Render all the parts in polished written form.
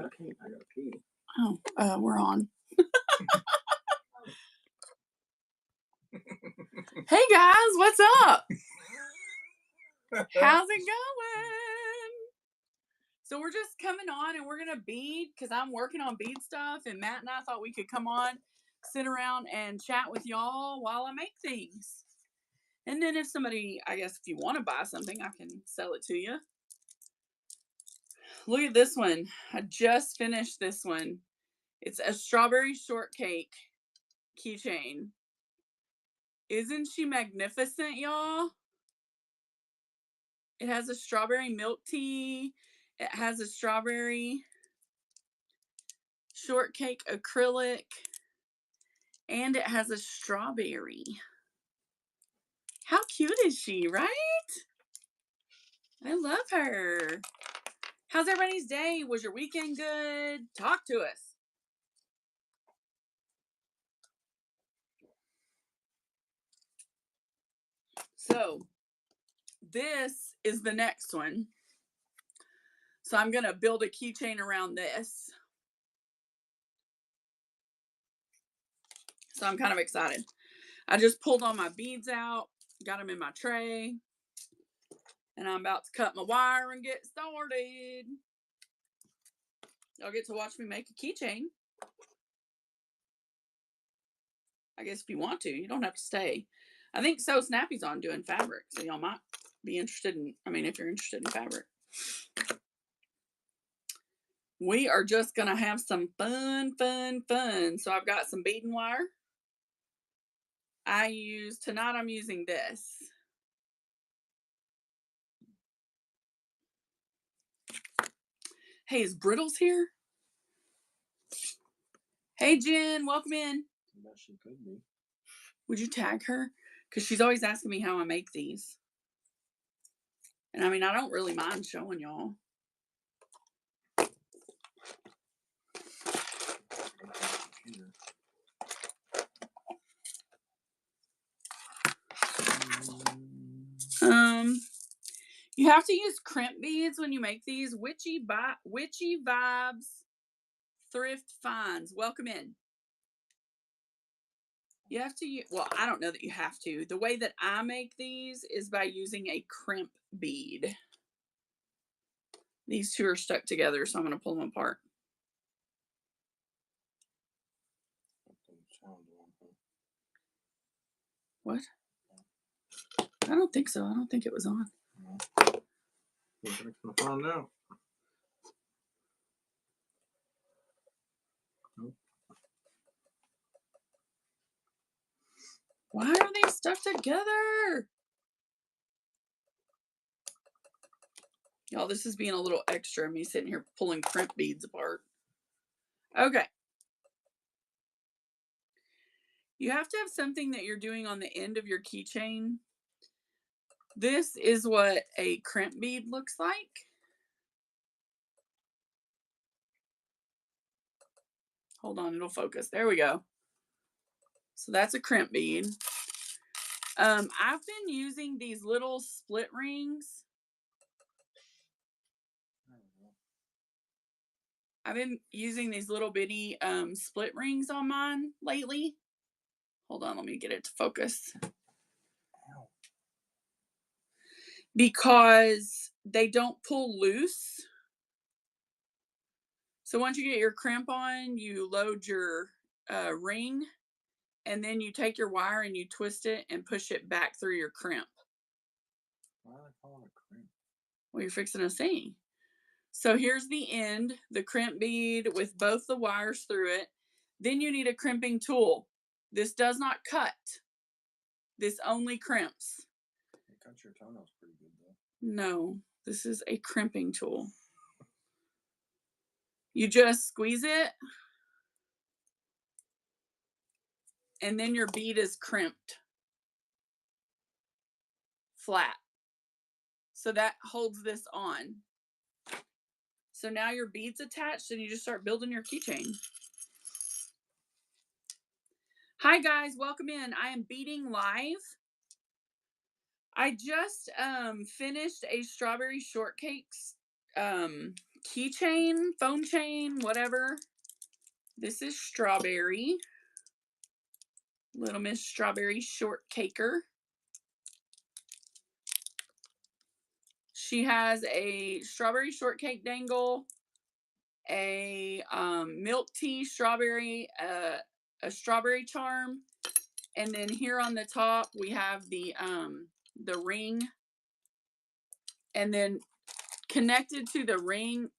I gotta pee. Oh, we're on. Hey guys, what's up? How's it going? So we're just coming on and we're gonna bead because I'm working on bead stuff, and Matt and I thought we could come on, sit around and chat with y'all while I make things. And then if somebody, I guess if you want to buy something, I can sell it to you. Look at this one. I just finished this one. It's a strawberry shortcake keychain. Isn't she magnificent, y'all? It has a strawberry milk tea. It has a strawberry shortcake acrylic. And it has a strawberry. How cute is she, right? I love her. How's everybody's day? Was your weekend good? Talk to us. So, this is the next one. So I'm going to build a keychain around this. So I'm kind of excited. I just pulled all my beads out, got them in my tray, and I'm about to cut my wire and get started. Y'all get to watch me make a keychain. I guess if you want to, you don't have to stay. I think So Snappy's on doing fabric, so y'all might be interested in, if you're interested in fabric. We are just going to have some fun. So I've got some beading wire. Tonight I'm using this. Hey, is Brittles here? Hey, Jen, welcome in. She could be. Would you tag her? Because she's always asking me how I make these. And I don't really mind showing y'all. You have to use crimp beads when you make these. Witchy Vibes Thrift Finds. Welcome in. You have to use, well, I don't know that you have to. The way that I make these is by using a crimp bead. These two are stuck together, so I'm going to pull them apart. What? I don't think so. I don't think it was on. We're going to find out. Nope. Why are they stuck together? Y'all, this is being a little extra, me sitting here pulling crimp beads apart. Okay. You have to have something that you're doing on the end of your keychain. This is what a crimp bead looks like. Hold on, it'll focus. There we go. So that's a crimp bead. I've been using these little split rings. I've been using these little bitty split rings on mine lately. Hold on, let me get it to focus. Because they don't pull loose. So once you get your crimp on, you load your ring, and then you take your wire and you twist it and push it back through your crimp. Why are they calling it crimp? Well, you're fixing to see. So here's the end, the crimp bead with both the wires through it. Then you need a crimping tool. This does not cut. This only crimps. It cuts your toenails pretty good, though. No, this is a crimping tool. You just squeeze it, and then your bead is crimped flat. So that holds this on. So now your bead's attached, and you just start building your keychain. Hi guys, welcome in. I am beading live. I just finished a strawberry shortcake keychain, phone chain, whatever. This is Strawberry. Little Miss Strawberry Shortcaker. She has a strawberry shortcake dangle, a milk tea strawberry, a strawberry charm, and then here on the top we have the ring, and then connected to the ring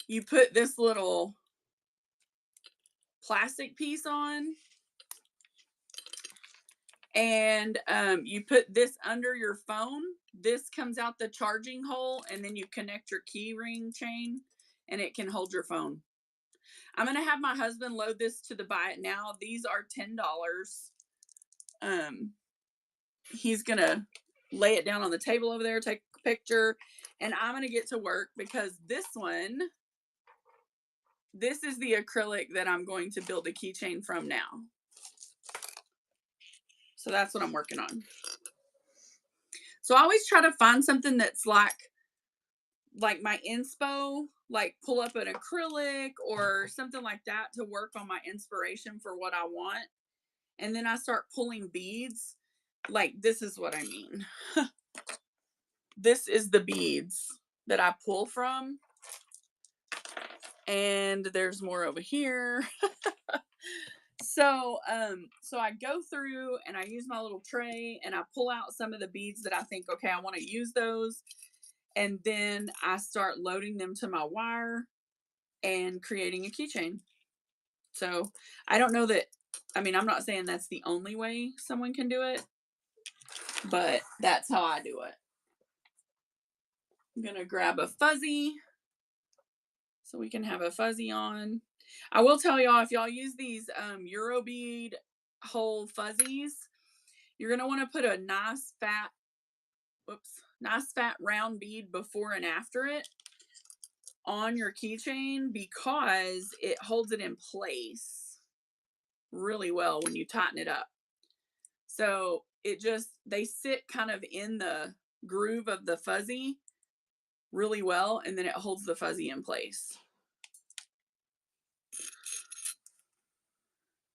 you put this little plastic piece on, and you put this under your phone. This comes out the charging hole, and then you connect your key ring chain, and it can hold your phone. I'm gonna have my husband load this to the buy it now. These are $10. He's gonna lay it down on the table over there, take a picture, and I'm gonna get to work because this is the acrylic that I'm going to build a keychain from now. So that's what I'm working on. So I always try to find something that's like my inspo, like pull up an acrylic or something like that to work on my inspiration for what I want. And then I start pulling beads. Like, this is what I mean. This is the beads that I pull from. And there's more over here. So I go through and I use my little tray and I pull out some of the beads that I think, okay, I want to use those. And then I start loading them to my wire and creating a keychain. So I don't know that, I'm not saying that's the only way someone can do it, but that's how I do it. I'm going to grab a fuzzy so we can have a fuzzy on. I will tell y'all, if y'all use these Eurobead whole fuzzies, you're going to want to put a nice fat round bead before and after it on your keychain, because it holds it in place really well when you tighten it up. So they sit kind of in the groove of the fuzzy really well, and then it holds the fuzzy in place.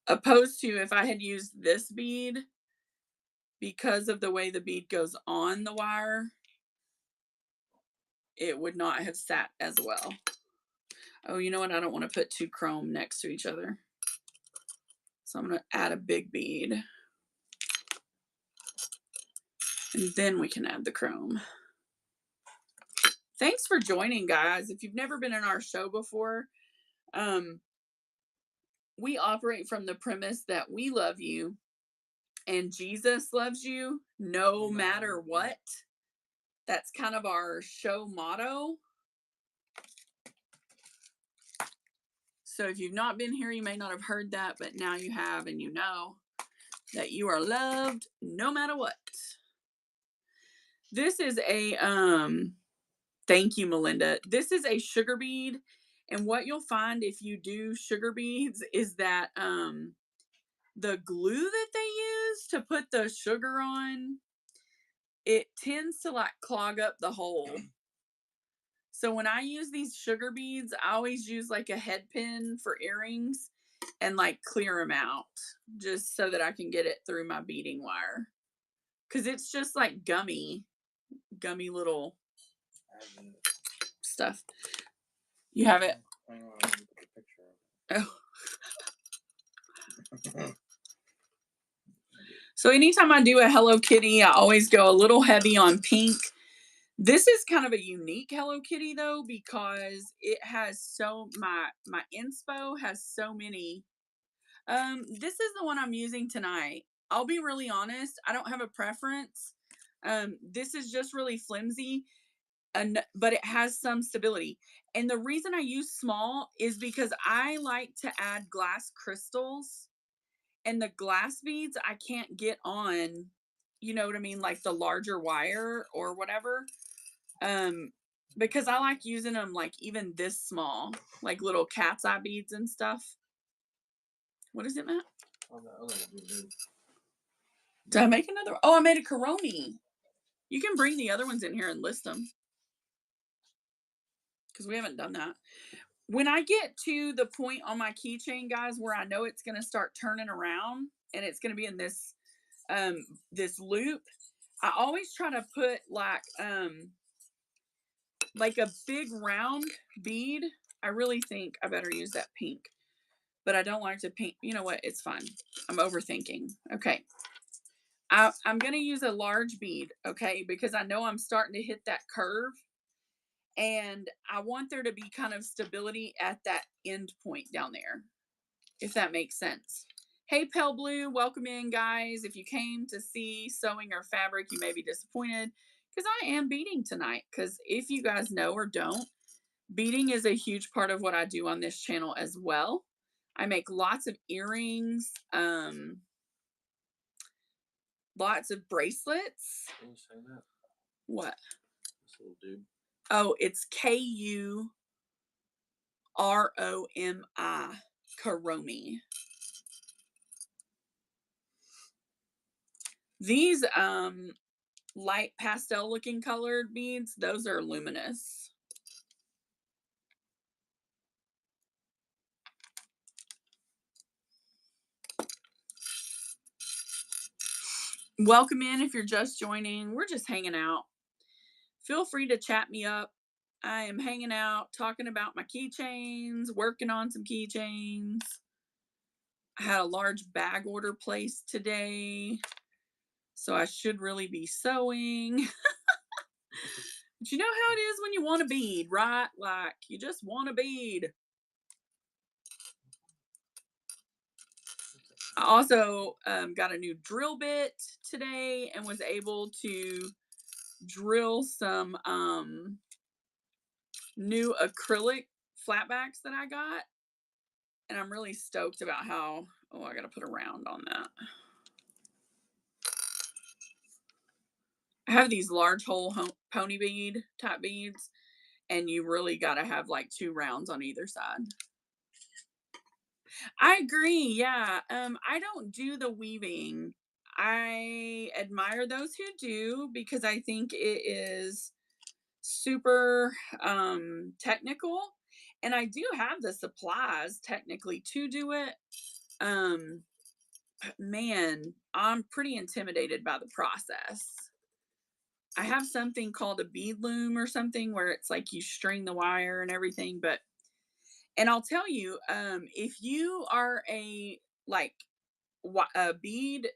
Opposed to if I had used this bead, because of the way the bead goes on the wire, it would not have sat as well. Oh, you know what? I don't want to put two chrome next to each other. So I'm going to add a big bead. And then we can add the chrome. Thanks for joining, guys. If you've never been in our show before, we operate from the premise that we love you and Jesus loves you no matter what. That's kind of our show motto. So if you've not been here, you may not have heard that, but now you have, and you know that you are loved no matter what. This is a, thank you, Melinda. This is a sugar bead. And what you'll find if you do sugar beads is that the glue that they use to put the sugar on, it tends to like clog up the hole. So when I use these sugar beads, I always use like a head pin for earrings and like clear them out just so that I can get it through my beading wire. Because it's just like gummy little stuff. You have it? Oh. So anytime I do a Hello Kitty, I always go a little heavy on pink. This is kind of a unique Hello Kitty though, because it has my inspo has so many. This is the one I'm using tonight. I'll be really honest, I don't have a preference. This is just really flimsy, but it has some stability. And the reason I use small is because I like to add glass crystals, and the glass beads I can't get on, you know what I mean, like the larger wire or whatever. Because I like using them like even this small, like little cat's eye beads and stuff. What is it, Matt? Oh, the other one. Did I make another? Oh, I made a Coroni. You can bring the other ones in here and list them because we haven't done that. When I get to the point on my keychain, guys, where I know it's going to start turning around and it's going to be in this this loop, I always try to put like a big round bead. I really think I better use that pink, but I don't like to pink. You know what? It's fine. I'm overthinking. Okay. I'm going to use a large bead, okay, because I know I'm starting to hit that curve. And I want there to be kind of stability at that end point down there, if that makes sense. Hey, Pale Blue, welcome in, guys. If you came to see sewing or fabric, you may be disappointed because I am beading tonight. Because if you guys know or don't, beading is a huge part of what I do on this channel as well. I make lots of earrings, lots of bracelets. Can you say that? What? This little dude. Oh, it's Kuromi. Kuromi. These light pastel looking colored beads, those are luminous. Welcome in if you're just joining. We're just hanging out. Feel free to chat me up. I am hanging out, talking about my keychains, working on some keychains. I had a large bag order placed today, so I should really be sewing. But you know how it is when you want a bead, right? Like, you just want a bead. I also got a new drill bit today and was able to drill some new acrylic flatbacks that I got. And I'm really stoked about how, oh, I got to put a round on that. I have these large hole pony bead type beads, and you really got to have like 2 rounds on either side. I agree. Yeah. I don't do the weaving. I admire those who do because I think it is super technical, and I do have the supplies technically to do it. But man, I'm pretty intimidated by the process. I have something called a bead loom or something where it's like you string the wire and everything, and I'll tell you, if you are a bead,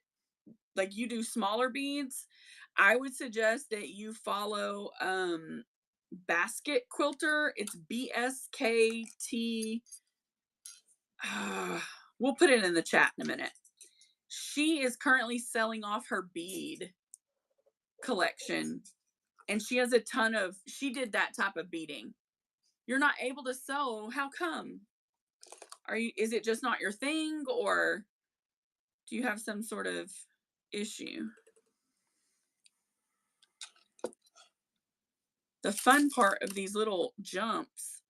like you do smaller beads, I would suggest that you follow Basket Quilter. It's BSKT. We'll put it in the chat in a minute. She is currently selling off her bead collection, and she has a ton of, she did that type of beading. You're not able to sew. How come? Is it just not your thing, or do you have some sort of issue? The fun part of these little jumps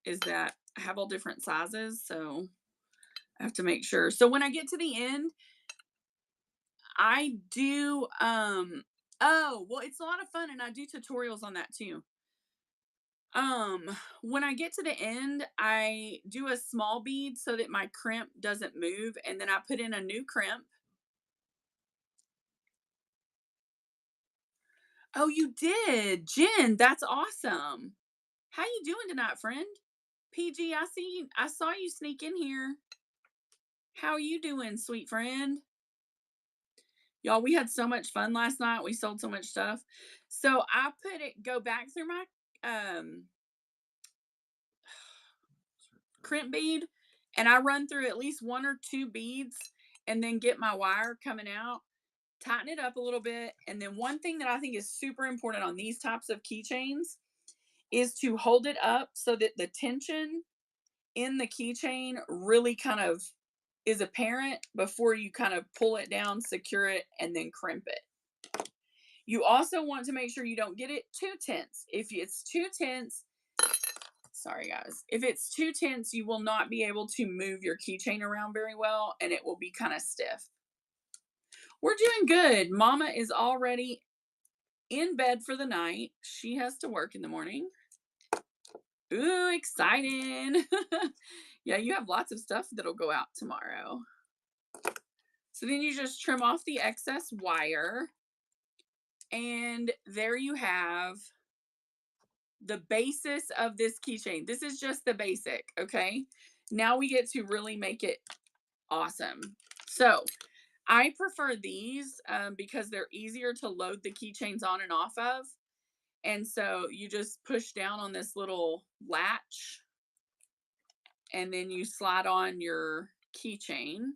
is that I have all different sizes, so I have to make sure. So when I get to the end, I do, oh, well, it's a lot of fun, and I do tutorials on that too. When I get to the end, I do a small bead so that my crimp doesn't move, and then I put in a new crimp. Oh, you did, Jen. That's awesome. How you doing tonight, friend? PG, I saw you sneak in here. How are you doing, sweet friend? Y'all, we had so much fun last night. We sold so much stuff. So I go back through my crimp bead, and I run through at least 1 or 2 beads and then get my wire coming out, tighten it up a little bit. And then one thing that I think is super important on these types of keychains is to hold it up so that the tension in the keychain really kind of is apparent before you kind of pull it down, secure it, and then crimp it. You also want to make sure you don't get it too tense. If it's too tense, sorry guys, if it's too tense, you will not be able to move your keychain around very well, and it will be kind of stiff. We're doing good. Mama is already in bed for the night. She has to work in the morning. Ooh, exciting. Yeah, you have lots of stuff that'll go out tomorrow. So then you just trim off the excess wire. And there you have the basis of this keychain. This is just the basic, okay? Now we get to really make it awesome. So I prefer these because they're easier to load the keychains on and off of. And so you just push down on this little latch and then you slide on your keychain.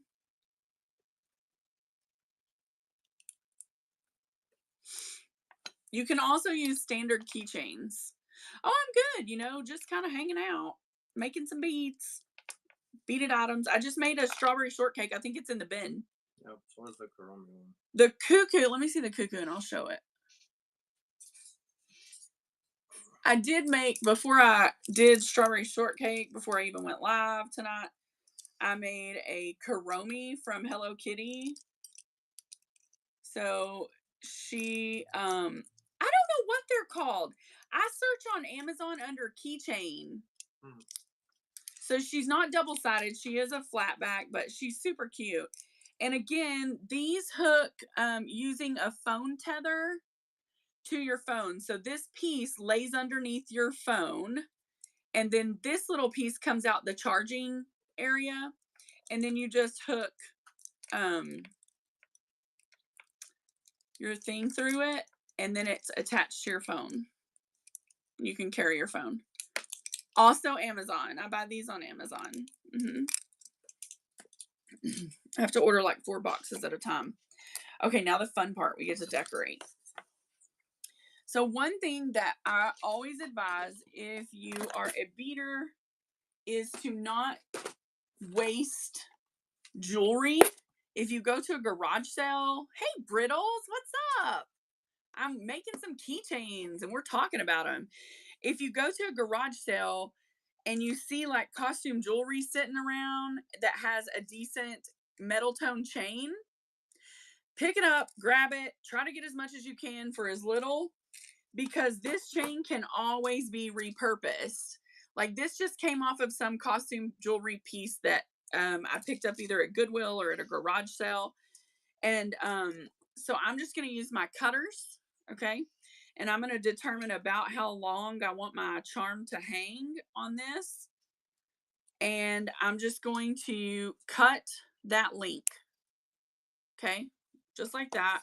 You can also use standard keychains. Oh, I'm good, you know, just kind of hanging out, making some beads, beaded items. I just made a strawberry shortcake. I think it's in the bin. Yep, so is the Kurumi one. The cuckoo, let me see the cuckoo and I'll show it. I did make, before I did strawberry shortcake, before I even went live tonight, I made a Kurumi from Hello Kitty. So she, I don't know what they're called. I search on Amazon under keychain. So she's not double-sided. She is a flat back, but she's super cute. And again, these hook using a phone tether to your phone. So this piece lays underneath your phone. And then this little piece comes out the charging area. And then you just hook your thing through it. And then it's attached to your phone. You can carry your phone. Also Amazon. I buy these on Amazon. I have to order like 4 boxes at a time. Okay, now the fun part. We get to decorate. So one thing that I always advise if you are a beader is to not waste jewelry. If you go to a garage sale, hey Brittles, what's up? I'm making some keychains and we're talking about them. If you go to a garage sale and you see like costume jewelry sitting around that has a decent metal tone chain, pick it up, grab it, try to get as much as you can for as little, because this chain can always be repurposed. Like this just came off of some costume jewelry piece that I picked up either at Goodwill or at a garage sale. And so I'm just going to use my cutters, okay? And I'm going to determine about how long I want my charm to hang on this. And I'm just going to cut that link, okay? Just like that.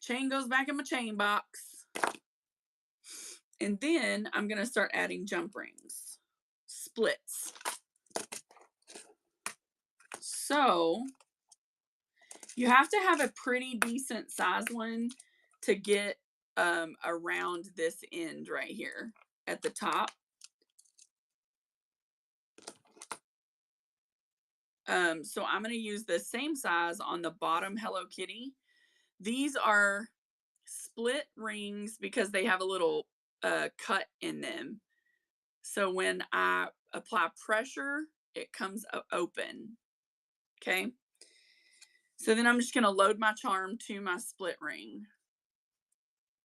Chain goes back in my chain box. And then I'm going to start adding jump rings, splits. So you have to have a pretty decent size one to get around this end right here at the top. So I'm going to use the same size on the bottom Hello Kitty. These are split rings because they have a little cut in them. So when I apply pressure, it comes open. Okay. So then I'm just going to load my charm to my split ring.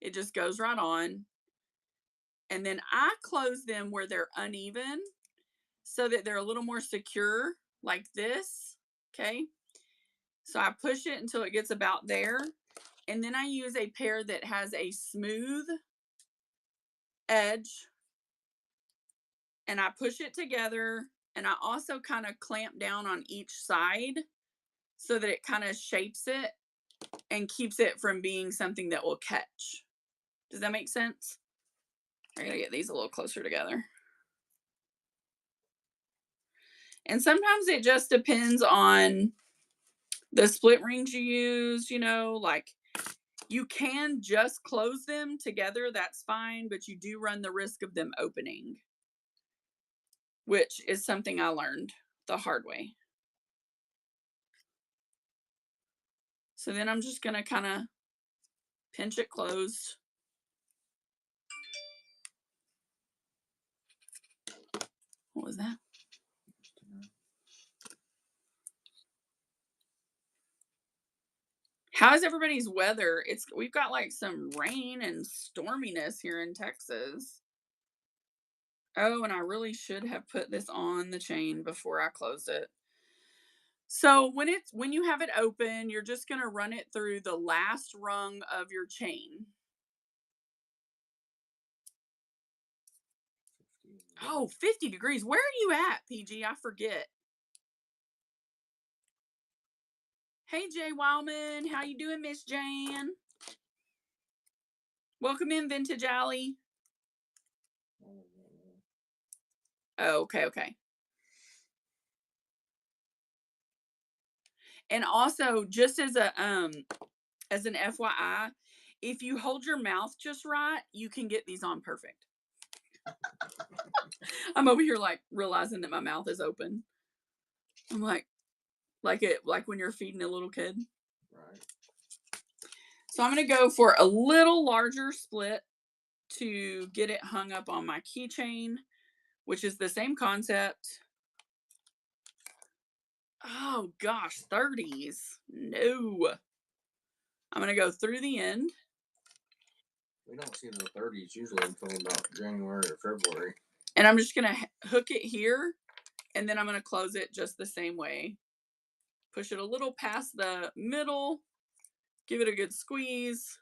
It just goes right on. And then I close them where they're uneven so that they're a little more secure, like this. Okay. So I push it until it gets about there. And then I use a pair that has a smooth edge. And I push it together. And I also kind of clamp down on each side so that it kind of shapes it and keeps it from being something that will catch. Does that make sense? I gotta get these a little closer together. And sometimes it just depends on the split rings you use, you know, like you can just close them together, that's fine, but you do run the risk of them opening, which is something I learned the hard way. So then I'm just gonna kind of pinch it closed. What was that? How's everybody's weather? We've got like some rain and storminess here in Texas. Oh, and I really should have put this on the chain before I closed it. So when you have it open, you're just going to run it through the last rung of your chain. Oh, 50 degrees. Where are you at, PG? I forget. Hey, Jay Wildman. How you doing, Miss Jan? Welcome in, Vintage Alley. Oh, okay. And also, just as an FYI, if you hold your mouth just right, you can get these on perfect. I'm over here like realizing that my mouth is open. I'm like when you're feeding a little kid. Right. So I'm gonna go for a little larger split to get it hung up on my keychain, which is the same concept. Oh gosh, 30s. No. I'm gonna go through the end. We don't see the 30s usually until about January or February. And I'm just gonna hook it here, and then I'm gonna close it just the same way. Push it a little past the middle, give it a good squeeze,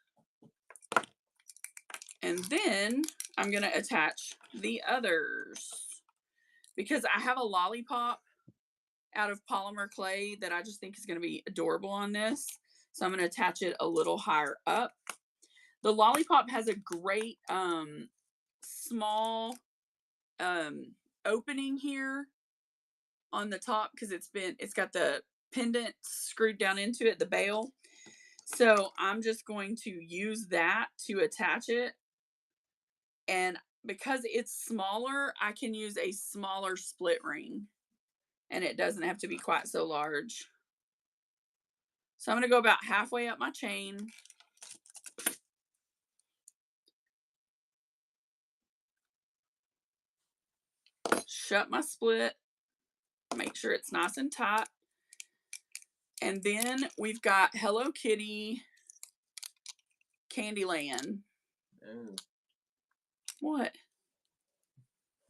and then I'm gonna attach the others. Because I have a lollipop out of polymer clay that I just think is gonna be adorable on this. So I'm gonna attach it a little higher up. The lollipop has a great small opening here on the top because it's got the pendant screwed down into it, the bail. So I'm just going to use that to attach it. And because it's smaller, I can use a smaller split ring. And it doesn't have to be quite so large. So I'm going to go about halfway up my chain. Shut my split. Make sure it's nice and tight. And then we've got Hello Kitty Candyland. Oh. What?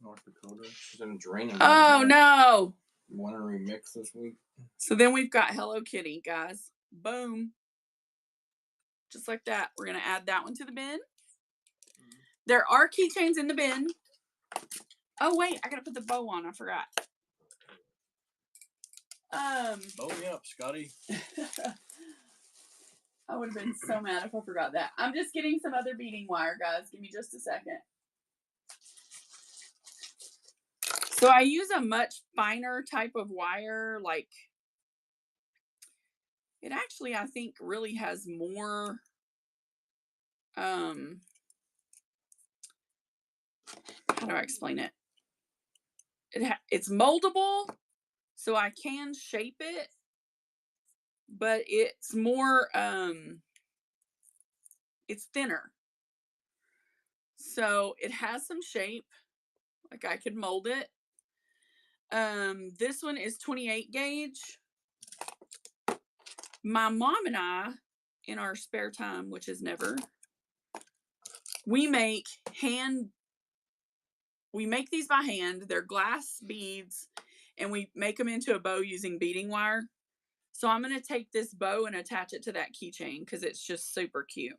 North Dakota. She's in draining. Oh, no. You want to remix this week? So then we've got Hello Kitty, guys. Boom. Just like that. We're going to add that one to the bin. There are keychains in the bin. Oh, wait. I got to put the bow on. I forgot. Bow me up, Scotty. I would have been so mad if I forgot that. I'm just getting some other beading wire, guys. Give me just a second. So I use a much finer type of wire. Like, it actually, I think, really has more, how do I explain it? It's moldable, so I can shape it, but it's more, it's thinner. So it has some shape, like I could mold it. This one is 28 gauge. My mom and I, in our spare time, which is never, we make these by hand. They're glass beads, and we make them into a bow using beading wire. So I'm going to take this bow and attach it to that keychain because it's just super cute.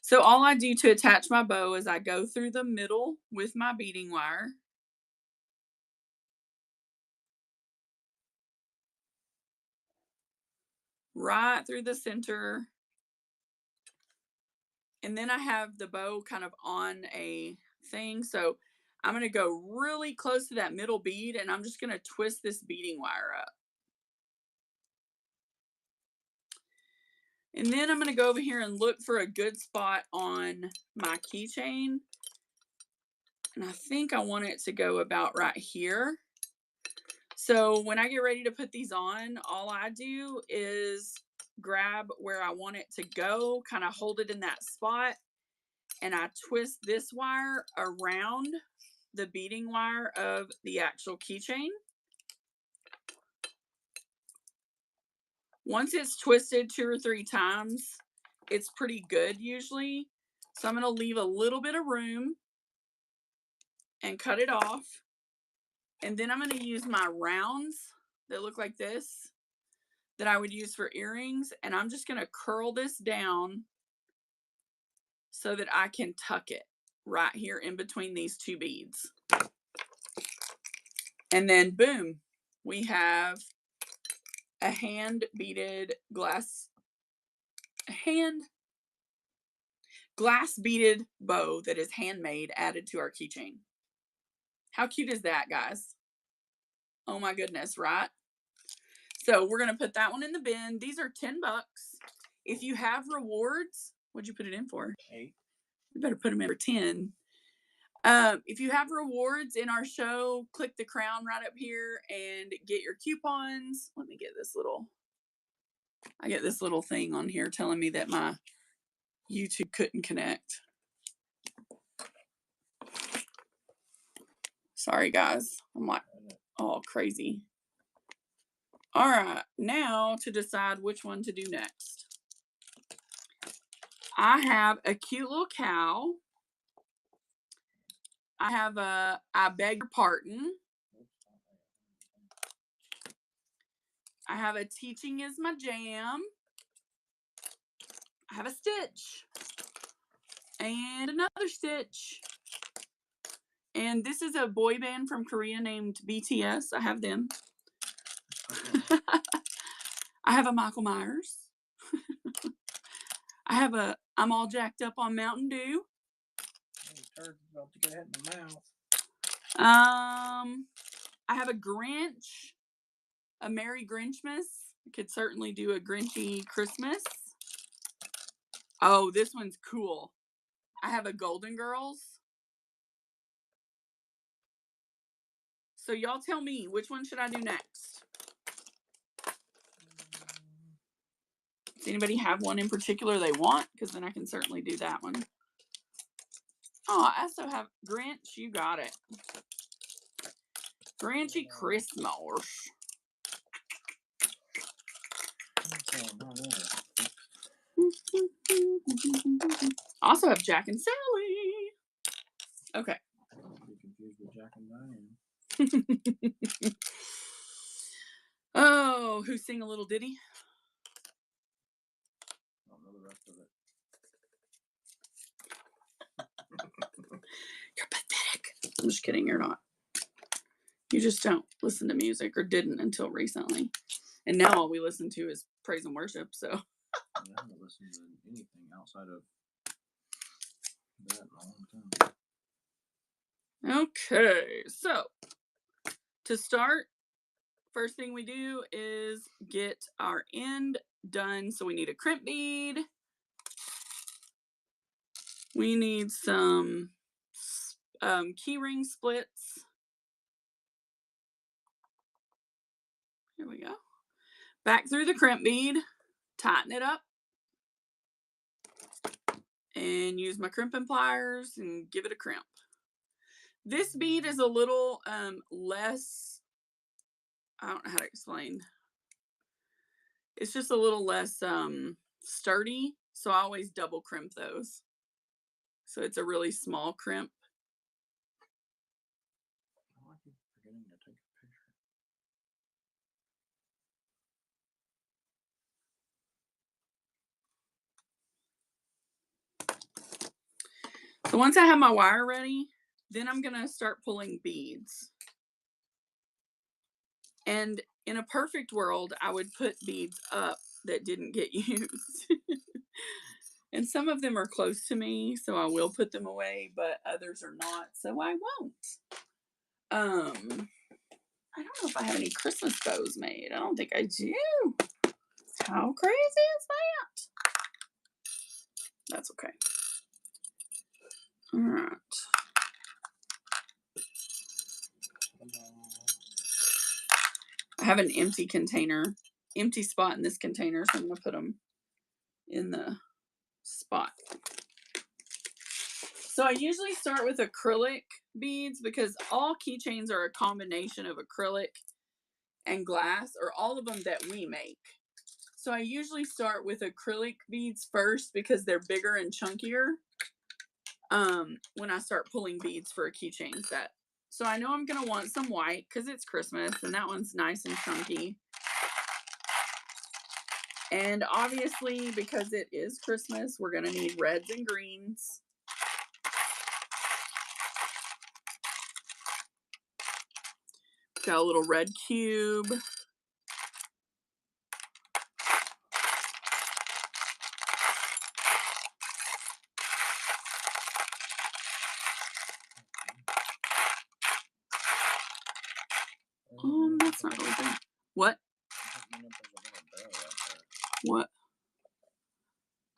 So all I do to attach my bow is I go through the middle with my beading wire. Right through the center. And then I have the bow kind of on a thing. So I'm going to go really close to that middle bead, and I'm just going to twist this beading wire up. And then I'm going to go over here and look for a good spot on my keychain. And I think I want it to go about right here. So when I get ready to put these on, all I do is grab where I want it to go, kind of hold it in that spot, and I twist this wire around the beading wire of the actual keychain. Once it's twisted 2 or 3 times, it's pretty good usually. So I'm going to leave a little bit of room and cut it off. And then I'm going to use my rounds that look like this that I would use for earrings. And I'm just going to curl this down so that I can tuck it right here in between these 2 beads. And then boom, we have a hand beaded glass beaded bow that is handmade added to our keychain. How cute is that, guys? Oh my goodness, right? So we're going to put that one in the bin. These are $10. If you have rewards, what'd you put it in for? 8. You better put them in for 10. If you have rewards in our show, click the crown right up here and get your coupons. Let me get this little, I get this little thing on here telling me that my YouTube couldn't connect. Sorry, guys. I'm like, all crazy. All right, now to decide which one to do next. I have a cute little cow. I have a I beg your pardon. I have a teaching is my jam. I have a stitch. And another stitch. And this is a boy band from Korea named BTS. I have them. I have a Michael Myers. I have a I'm all jacked up on Mountain Dew. About to get hit in the mouth. I have a Grinch, a Merry Grinchmas. I could certainly do a Grinchy Christmas. Oh, this one's cool. I have a Golden Girls. So y'all tell me, which one should I do next? Does anybody have one in particular they want? Because then I can certainly do that one. Oh, I also have Grinch. You got it. Grinchy Christmas. I also have Jack and Sally. Okay. Be confused with Jack and Diane. Oh, who sing a little ditty? I don't know the rest of it. You're pathetic. I'm just kidding. You're not. You just don't listen to music, or didn't until recently. And now all we listen to is praise and worship. So I haven't listened to anything outside of that in a long time. okay, so to start, first thing we do is get our end done. So we need a crimp bead. We need some key ring splits. Here we go. Back through the crimp bead, tighten it up, and use my crimping pliers and give it a crimp. This bead is a little less, I don't know how to explain. It's just a little less sturdy, so I always double crimp those. So it's a really small crimp. I keep forgetting to take a picture. So once I have my wire ready, then I'm going to start pulling beads. And in a perfect world, I would put beads up that didn't get used. And some of them are close to me, so I will put them away, but others are not, so I won't. I don't know if I have any Christmas bows made. I don't think I do. How crazy is that? That's okay. All right. I have an empty spot in this container, so I'm going to put them in the spot. So I usually start with acrylic beads because all keychains are a combination of acrylic and glass, or all of them that we make. So I usually start with acrylic beads first because they're bigger and chunkier. When I start pulling beads for a keychain set. So I know I'm going to want some white because it's Christmas and that one's nice and chunky. And obviously, because it is Christmas, we're going to need reds and greens. Got a little red cube. That's not really good. What? What?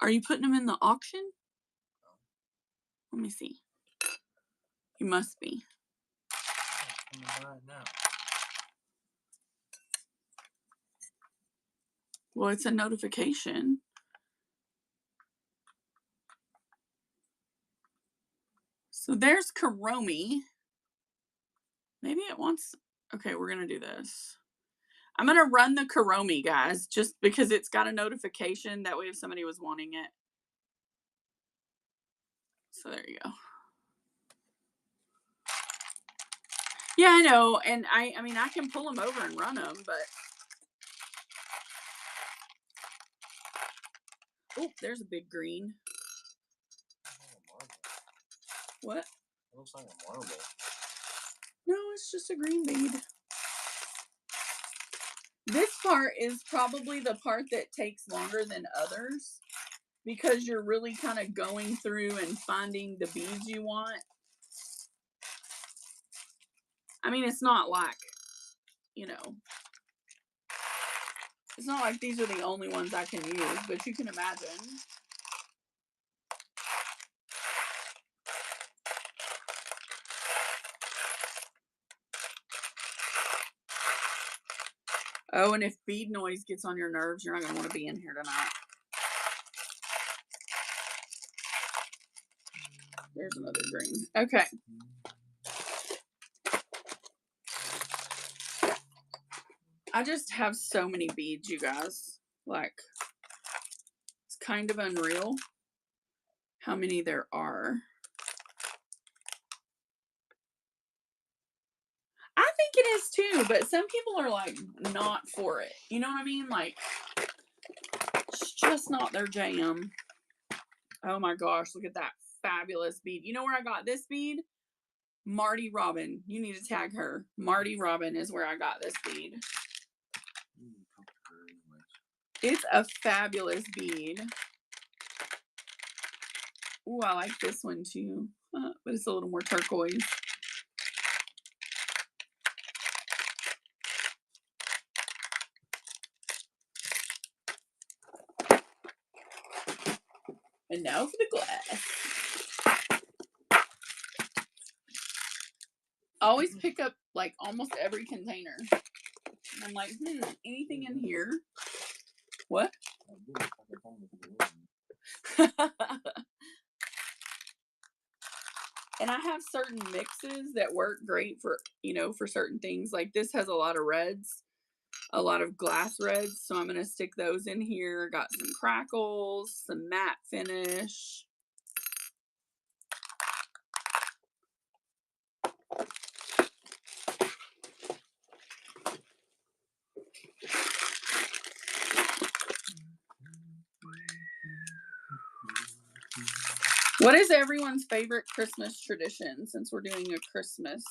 Are you putting them in the auction? Let me see. You must be. Well, it's a notification. So there's Karomi. Maybe it wants... Okay, we're going to do this. I'm going to run the Karomi, guys, just because it's got a notification. That way if somebody was wanting it. So there you go. Yeah, I know. And I mean, I can pull them over and run them, but... Oh, there's a big green. What? It looks like a marble. No, it's just a green bead. This part is probably the part that takes longer than others because you're really kind of going through and finding the beads you want. I mean, it's not like, you know, it's not like these are the only ones I can use, but you can imagine. Oh, and if bead noise gets on your nerves, you're not going to want to be in here tonight. There's another green. Okay. I just have so many beads, you guys. Like, it's kind of unreal how many there are. I think it is too, but some people are like not for it. You know what I mean? Like, it's just not their jam. Oh my gosh, look at that fabulous bead. You know where I got this bead? Marty Robin. You need to tag her. Marty Robin is where I got this bead. It's a fabulous bead. Ooh, I like this one too. But it's a little more turquoise. And now for the glass. I always pick up like almost every container. And I'm like, anything in here? What? And I have certain mixes that work great for, you know, for certain things. Like this has a lot of reds, a lot of glass reds. So I'm going to stick those in here. Got some crackles, some matte finish. What is everyone's favorite Christmas tradition since we're doing a Christmas?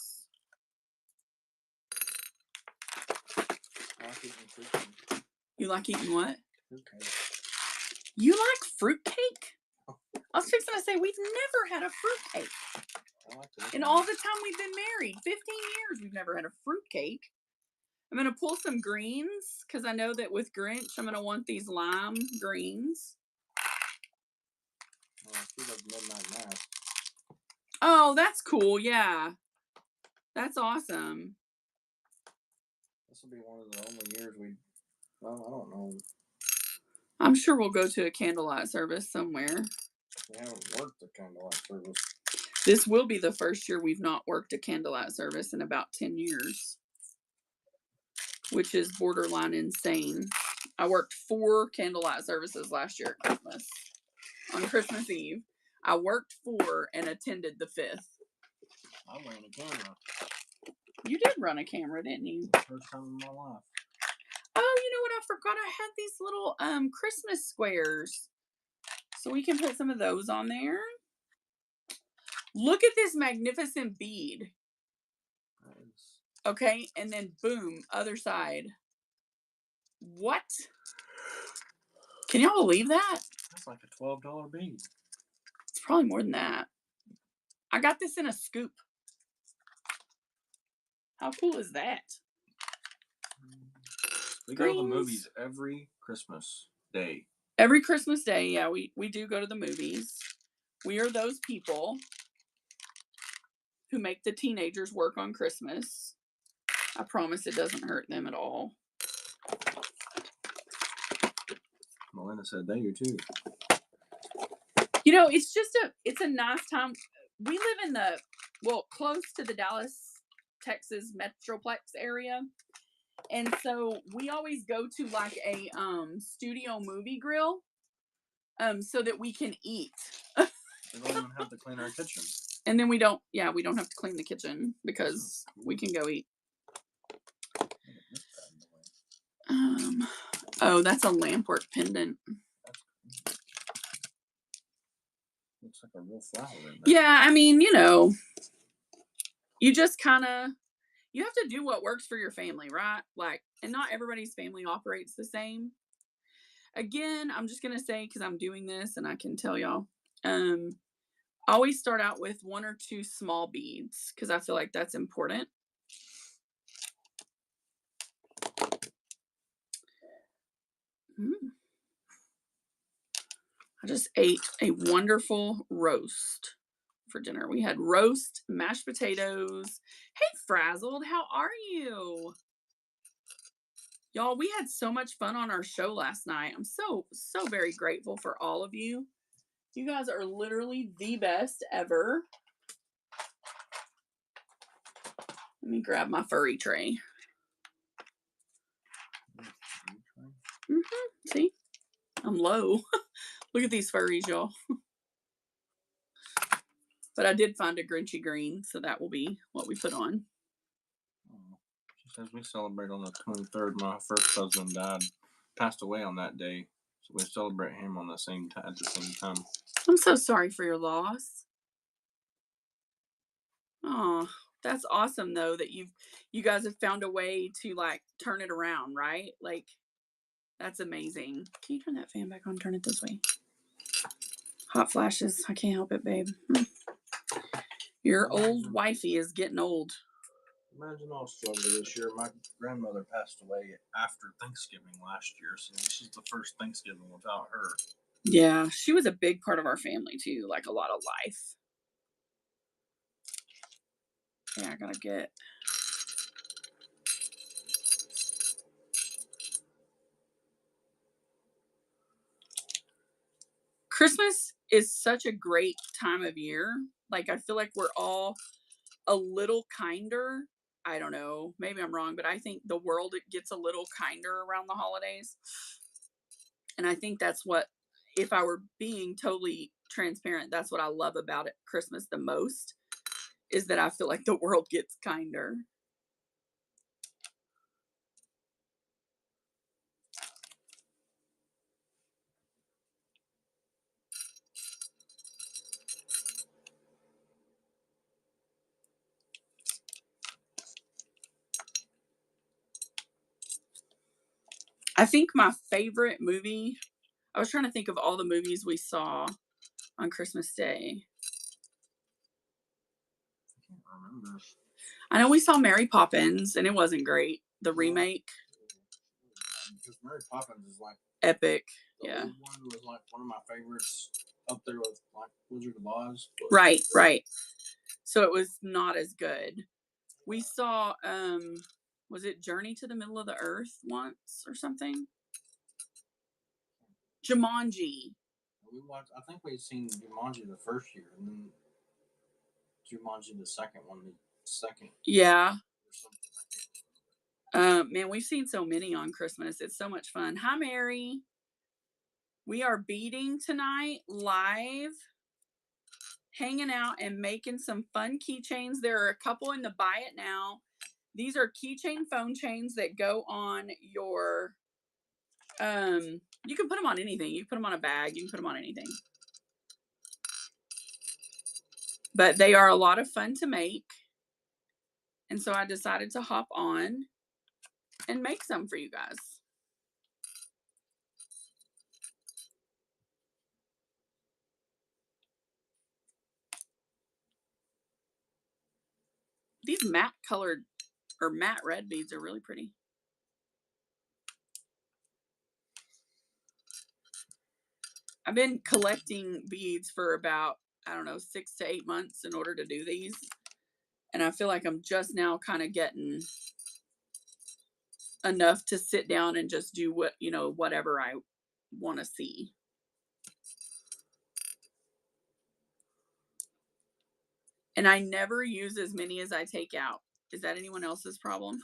I like eating fruitcake. You like eating what? Fruitcake. You like fruitcake? I was fixing to say, we've never had a fruitcake. In all the time we've been married, 15 years, we've never had a fruitcake. I'm going to pull some greens because I know that with Grinch, I'm going to want these lime greens. Oh, that's cool. Yeah. That's awesome. This will be one of the only years well, I don't know. I'm sure we'll go to a candlelight service somewhere. We haven't worked a candlelight service. This will be the first year we've not worked a candlelight service in about 10 years. Which is borderline insane. I worked 4 candlelight services last year at Christmas. On Christmas Eve, I worked 4 and attended the 5th. I ran a camera. You did run a camera, didn't you? First time in my life. Oh, you know what? I forgot I had these little Christmas squares. So we can put some of those on there. Look at this magnificent bead. Nice. Okay, and then boom, other side. What? Can y'all believe that? That's like a $12 bead. It's probably more than that. I got this in a scoop. How cool is that? We go to the movies every Christmas day. Every Christmas day, yeah, we do go to the movies. We are those people who make the teenagers work on Christmas. I promise it doesn't hurt them at all. Melinda said they do too. You know, it's a nice time. We live in close to the Dallas, Texas Metroplex area. And so we always go to like a studio movie grill so that we can eat. We don't even have to clean our kitchen. And then we don't have to clean the kitchen because we can go eat. Oh, that's a lampwork pendant. Looks like a real flower in there. Yeah, I mean, you know, you just kind of, you have to do what works for your family, right? Like, and not everybody's family operates the same. Again, I'm just going to say, because I'm doing this and I can tell y'all, always start out with 1 or 2 small beads because I feel like that's important. I just ate a wonderful roast for dinner. We had roast, mashed potatoes. Hey, Frazzled, how are you? Y'all, we had so much fun on our show last night. I'm so very grateful for all of you. You guys are literally the best ever. Let me grab my furry tray. See? I'm low. Look at these furries, y'all. But I did find a Grinchy green, so that will be what we put on. She says we celebrate on the 23rd. My first husband passed away on that day, so we celebrate him on the same at the same time. I'm so sorry for your loss. Oh, that's awesome though that you guys have found a way to like turn it around, right? Like that's amazing. Can you turn that fan back on? Turn it this way. Hot flashes. I can't help it, babe. Your old wifey is getting old. Imagine all struggle this year. My grandmother passed away after Thanksgiving last year, so this is the first Thanksgiving without her. Yeah, she was a big part of our family too, like a lot of life. Yeah, I gotta get. Christmas is such a great time of year. Like, I feel like we're all a little kinder. I don't know. Maybe I'm wrong, but I think the world gets a little kinder around the holidays. And I think that's what, if I were being totally transparent, that's what I love about it, Christmas the most, is that I feel like the world gets kinder. I think my favorite movie, I was trying to think of all the movies we saw on Christmas Day. I can't remember. I know we saw Mary Poppins, and it wasn't great. The remake. Because Mary Poppins is like epic. The old one was like one of my favorites, up there with like Wizard of Oz. Right. So it was not as good. We saw, was it Journey to the Middle of the Earth once or something? Jumanji. We watched. I think we'd seen Jumanji the first year, and then Jumanji the second one, the second. Yeah. Or something. Man, we've seen so many on Christmas. It's so much fun. Hi, Mary. We are beading tonight live, hanging out and making some fun keychains. There are a couple in the buy it now. These are keychain phone chains that go on your, you can put them on anything. You can put them on a bag. You can put them on anything. But they are a lot of fun to make. And so I decided to hop on and make some for you guys. These matte colored or matte red beads are really pretty. I've been collecting beads for about, I don't know, 6 to 8 months in order to do these. And I feel like I'm just now kind of getting enough to sit down and just do what, whatever I want to see. And I never use as many as I take out. Is that anyone else's problem?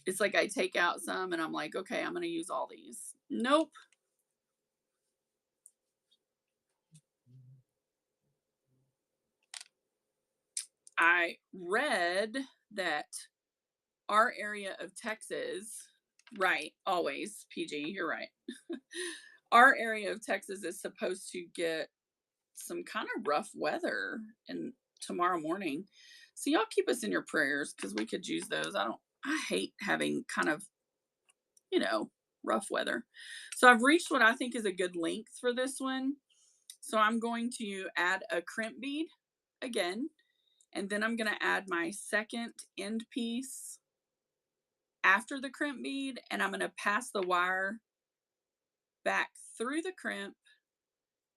It's like I take out some and I'm like, okay, I'm going to use all these. Nope. I read that our area of Texas, right, always, PG, you're right. Our area of Texas is supposed to get some kind of rough weather and tomorrow morning. So y'all keep us in your prayers because we could use those. I hate having kind of, rough weather. So I've reached what I think is a good length for this one. So I'm going to add a crimp bead again, and then I'm going to add my second end piece after the crimp bead, and I'm going to pass the wire back through the crimp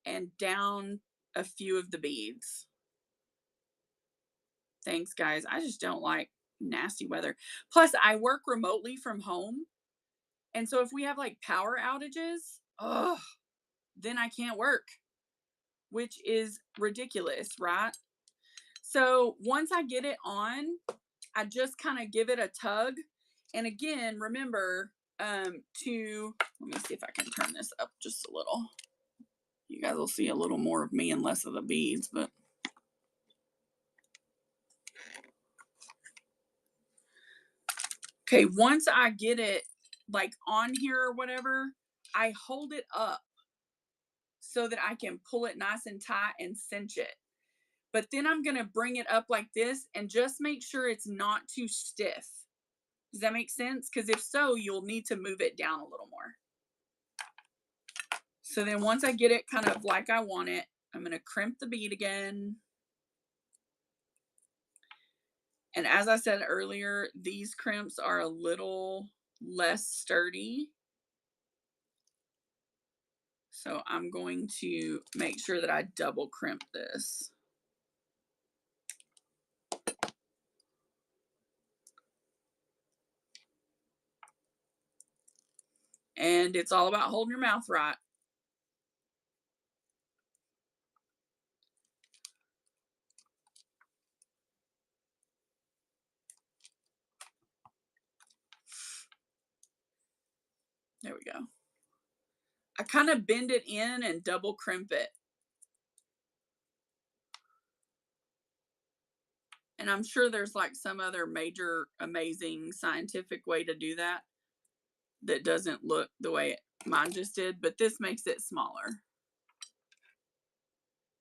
and down a few of the beads. Thanks, guys. I just don't like nasty weather. Plus, I work remotely from home. And so if we have like power outages, then I can't work, which is ridiculous, right? So once I get it on, I just kind of give it a tug. And again, remember let me see if I can turn this up just a little. You guys will see a little more of me and less of the beads, but okay, once I get it like on here or whatever, I hold it up so that I can pull it nice and tight and cinch it. But then I'm going to bring it up like this and just make sure it's not too stiff. Does that make sense? Because if so, you'll need to move it down a little more. So then once I get it kind of like I want it, I'm going to crimp the bead again. And as I said earlier, these crimps are a little less sturdy. So I'm going to make sure that I double crimp this. And it's all about holding your mouth right. There we go. I kind of bend it in and double crimp it. And I'm sure there's like some other major, amazing scientific way to do that that doesn't look the way mine just did, but this makes it smaller.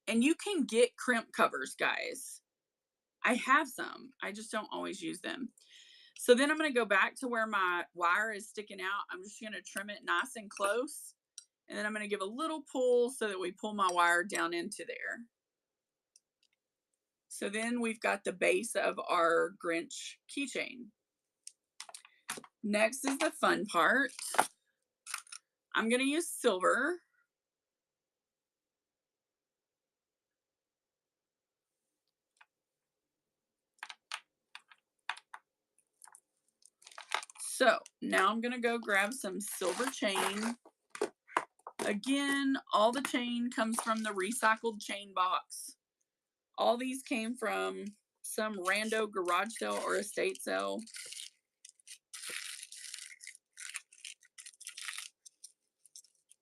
And you can get crimp covers, guys. I have some. I just don't always use them. So then I'm going to go back to where my wire is sticking out. I'm just going to trim it nice and close. And then I'm going to give a little pull so that we pull my wire down into there. So then we've got the base of our Grinch keychain. Next is the fun part. I'm going to use silver. So now I'm going to go grab some silver chain. Again, all the chain comes from the recycled chain box. All these came from some rando garage sale or estate sale.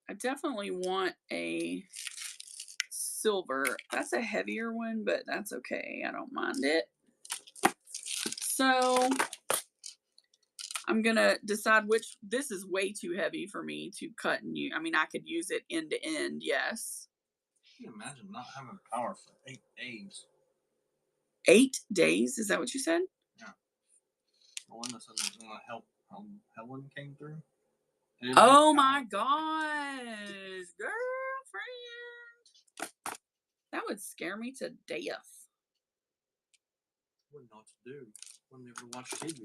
I definitely want a silver. That's a heavier one, but that's okay. I don't mind it. So I'm gonna decide which. This is way too heavy for me to cut and use. I mean, I could use it end to end, yes. Can you imagine not having power for 8 days? 8 days? Is that what you said? Yeah. Melinda said it was gonna help Helen came through. Oh my gosh, girlfriend. That would scare me to death. Wouldn't know what to do. Wouldn't able to watch TV.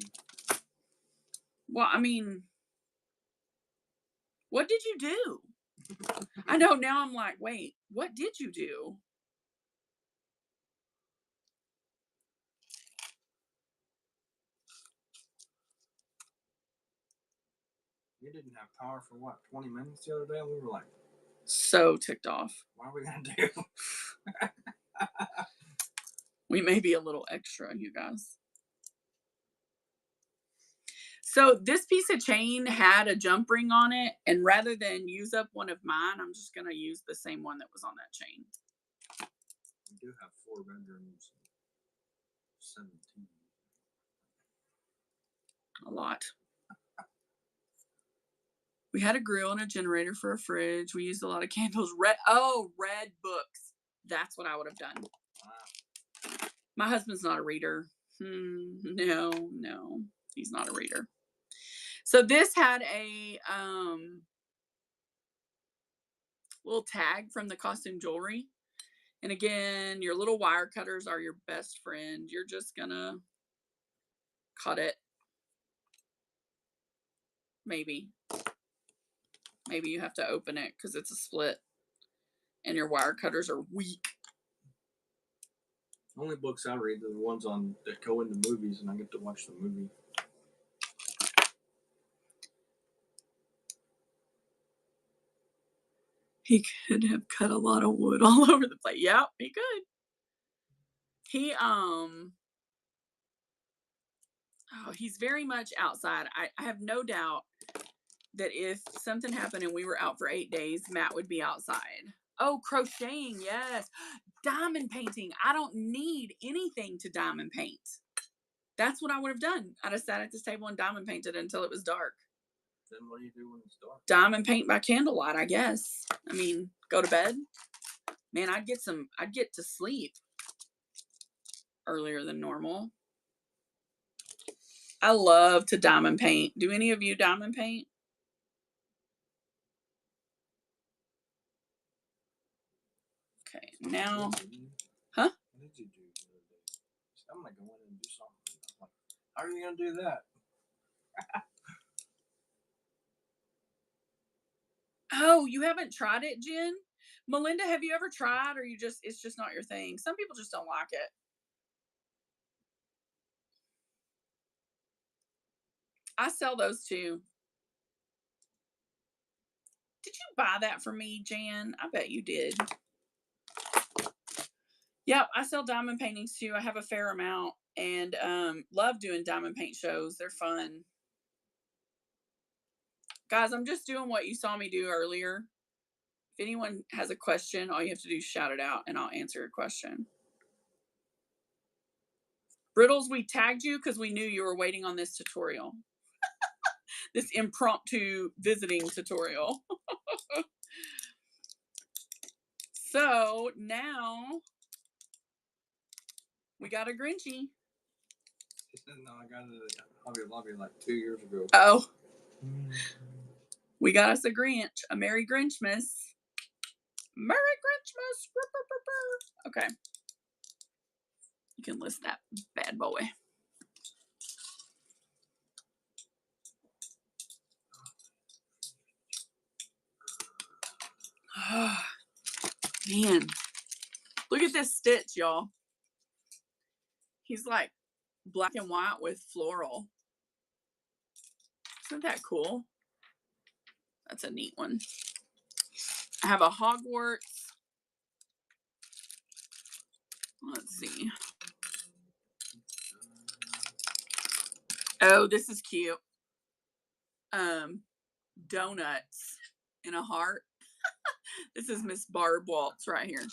Well, I mean, what did you do? I know, now I'm like, wait, what did you do? You didn't have power for what, 20 minutes the other day? We were like, so ticked off. what are we gonna do? We may be a little extra, you guys. So this piece of chain had a jump ring on it, and rather than use up one of mine, I'm just gonna use the same one that was on that chain. We do have 4 bedrooms, 17. A lot. We had a grill and a generator for a fridge. We used a lot of candles. Read books. That's what I would have done. Wow. My husband's not a reader. No, he's not a reader. So this had a little tag from the costume jewelry. And again, your little wire cutters are your best friend. You're just gonna cut it. Maybe you have to open it because it's a split and your wire cutters are weak. The only books I read are the ones that go into movies, and I get to watch the movie. He could have cut a lot of wood all over the place. Yep, he could. He's very much outside. I have no doubt that if something happened and we were out for 8 days, Matt would be outside. Oh, crocheting, yes. Diamond painting. I don't need anything to diamond paint. That's what I would have done. I'd have sat at this table and diamond painted until it was dark. Then what do you do when it's dark? Diamond paint by candlelight, I guess. I mean, go to bed. Man, I'd get to sleep earlier than normal. I love to diamond paint. Do any of you diamond paint? Okay, now, huh? What did you do the other day? I'm gonna go in and do something. I'm like, how are you gonna do that? Oh, you haven't tried it, Jen? Melinda, have you ever tried, or it's just not your thing? Some people just don't like it. I sell those too. Did you buy that for me, Jan? I bet you did. Yep, I sell diamond paintings too. I have a fair amount and love doing diamond paint shows. They're fun. Guys, I'm just doing what you saw me do earlier. If anyone has a question, all you have to do is shout it out and I'll answer your question. Brittles, we tagged you because we knew you were waiting on this tutorial. This impromptu visiting tutorial. So now we got a Grinchy. She said, no, I got it at Hobby Lobby like 2 years ago. Oh. We got us a Grinch. A Merry Grinchmas. Merry Grinchmas. Okay. You can list that bad boy. Oh, man. Look at this stitch, y'all. He's like black and white with floral. Isn't that cool? That's a neat one. I have a Hogwarts. Let's see. Oh, this is cute. Donuts in a heart. This is Miss Barb Waltz right here.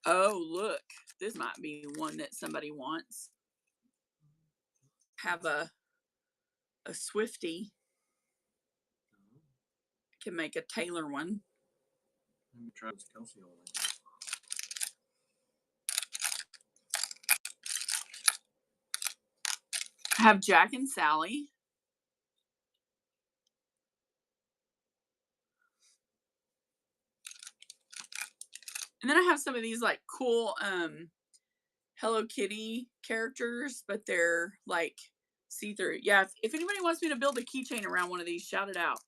Oh, look. This might be one that somebody wants. Have a Swiftie. Can make a Taylor one. Let me try this Kelsey only. Have Jack and Sally. And then I have some of these like cool Hello Kitty characters, but they're like see-through. Yeah, if anybody wants me to build a keychain around one of these, shout it out.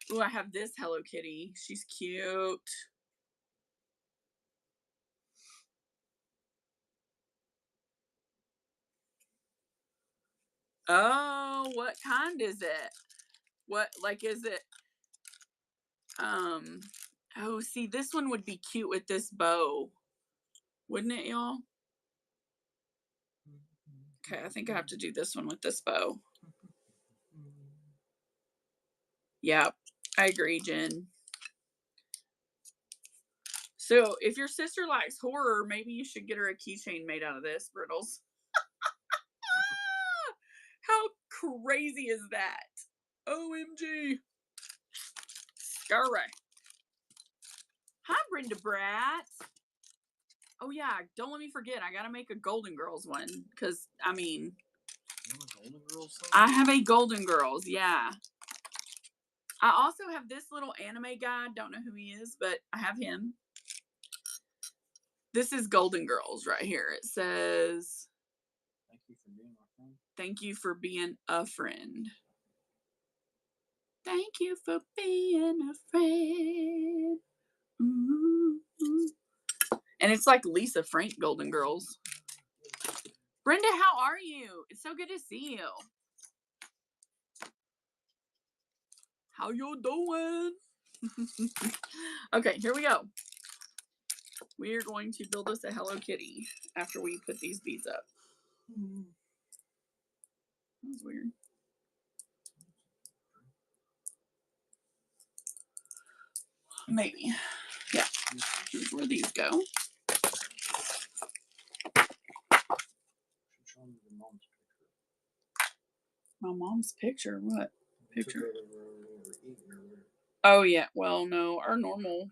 Ooh, I have this Hello Kitty. She's cute. Oh, what kind is it? What, like, is it? Oh, see, this one would be cute with this bow. Wouldn't it, y'all? Okay, I think I have to do this one with this bow. Yeah, I agree, Jen. So if your sister likes horror, maybe you should get her a keychain made out of this, Brittles. How crazy is that? OMG. Scary. Hi, Brenda Brat. Oh, yeah, don't let me forget. I got to make a Golden Girls one. Because, I mean, Golden Girls I have a Golden Girls, yeah. I also have this little anime guy. Don't know who he is, but I have him. This is Golden Girls right here. It says, thank you for being my friend. Thank you for being a friend. Thank you for being a friend. Ooh. And it's like Lisa Frank Golden Girls. Brenda, how are you? It's so good to see you. How you doing? Okay, here we go. We are going to build us a Hello Kitty after we put these beads up. That was weird. Maybe. Yeah. Here's where these go. My mom's picture? What picture? Oh, yeah. Well, no. Our normal,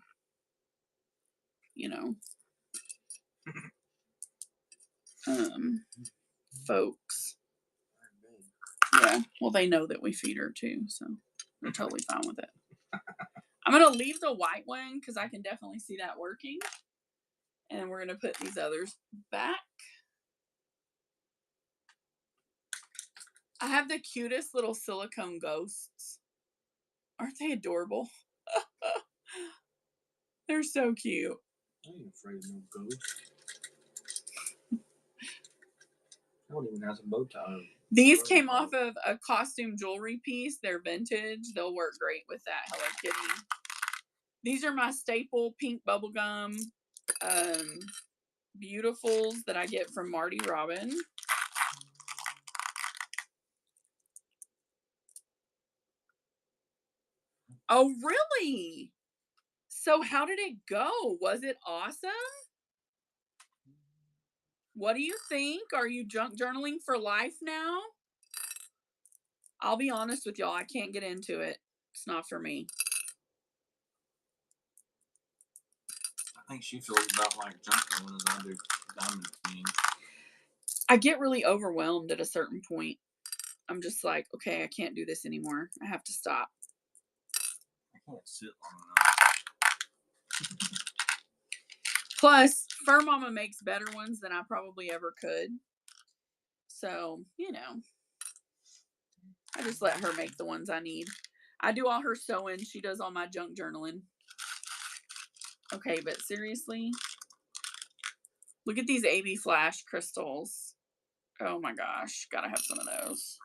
you know, folks. Yeah. Well, they know that we feed her too, so they're totally fine with it. I'm going to leave the white one because I can definitely see that working. And we're going to put these others back. I have the cutest little silicone ghosts. Aren't they adorable? They're so cute. I ain't afraid of no ghosts. That one even has a bow tie. These came off of a costume jewelry piece. They're vintage. They'll work great with that Hello Kitty. These are my staple pink bubblegum beautifuls that I get from Marty Robin. Oh, really? So how did it go? Was it awesome? What do you think? Are you junk journaling for life now? I'll be honest with y'all. I can't get into it. It's not for me. I think she feels about like junk journaling as I do diamond painting. I get really overwhelmed at a certain point. I'm just like, okay, I can't do this anymore. I have to stop. I can't sit long enough. Plus, Fur Mama makes better ones than I probably ever could. So, you know, I just let her make the ones I need. I do all her sewing. She does all my junk journaling. Okay, but seriously, look at these AB Flash crystals. Oh my gosh, gotta have some of those.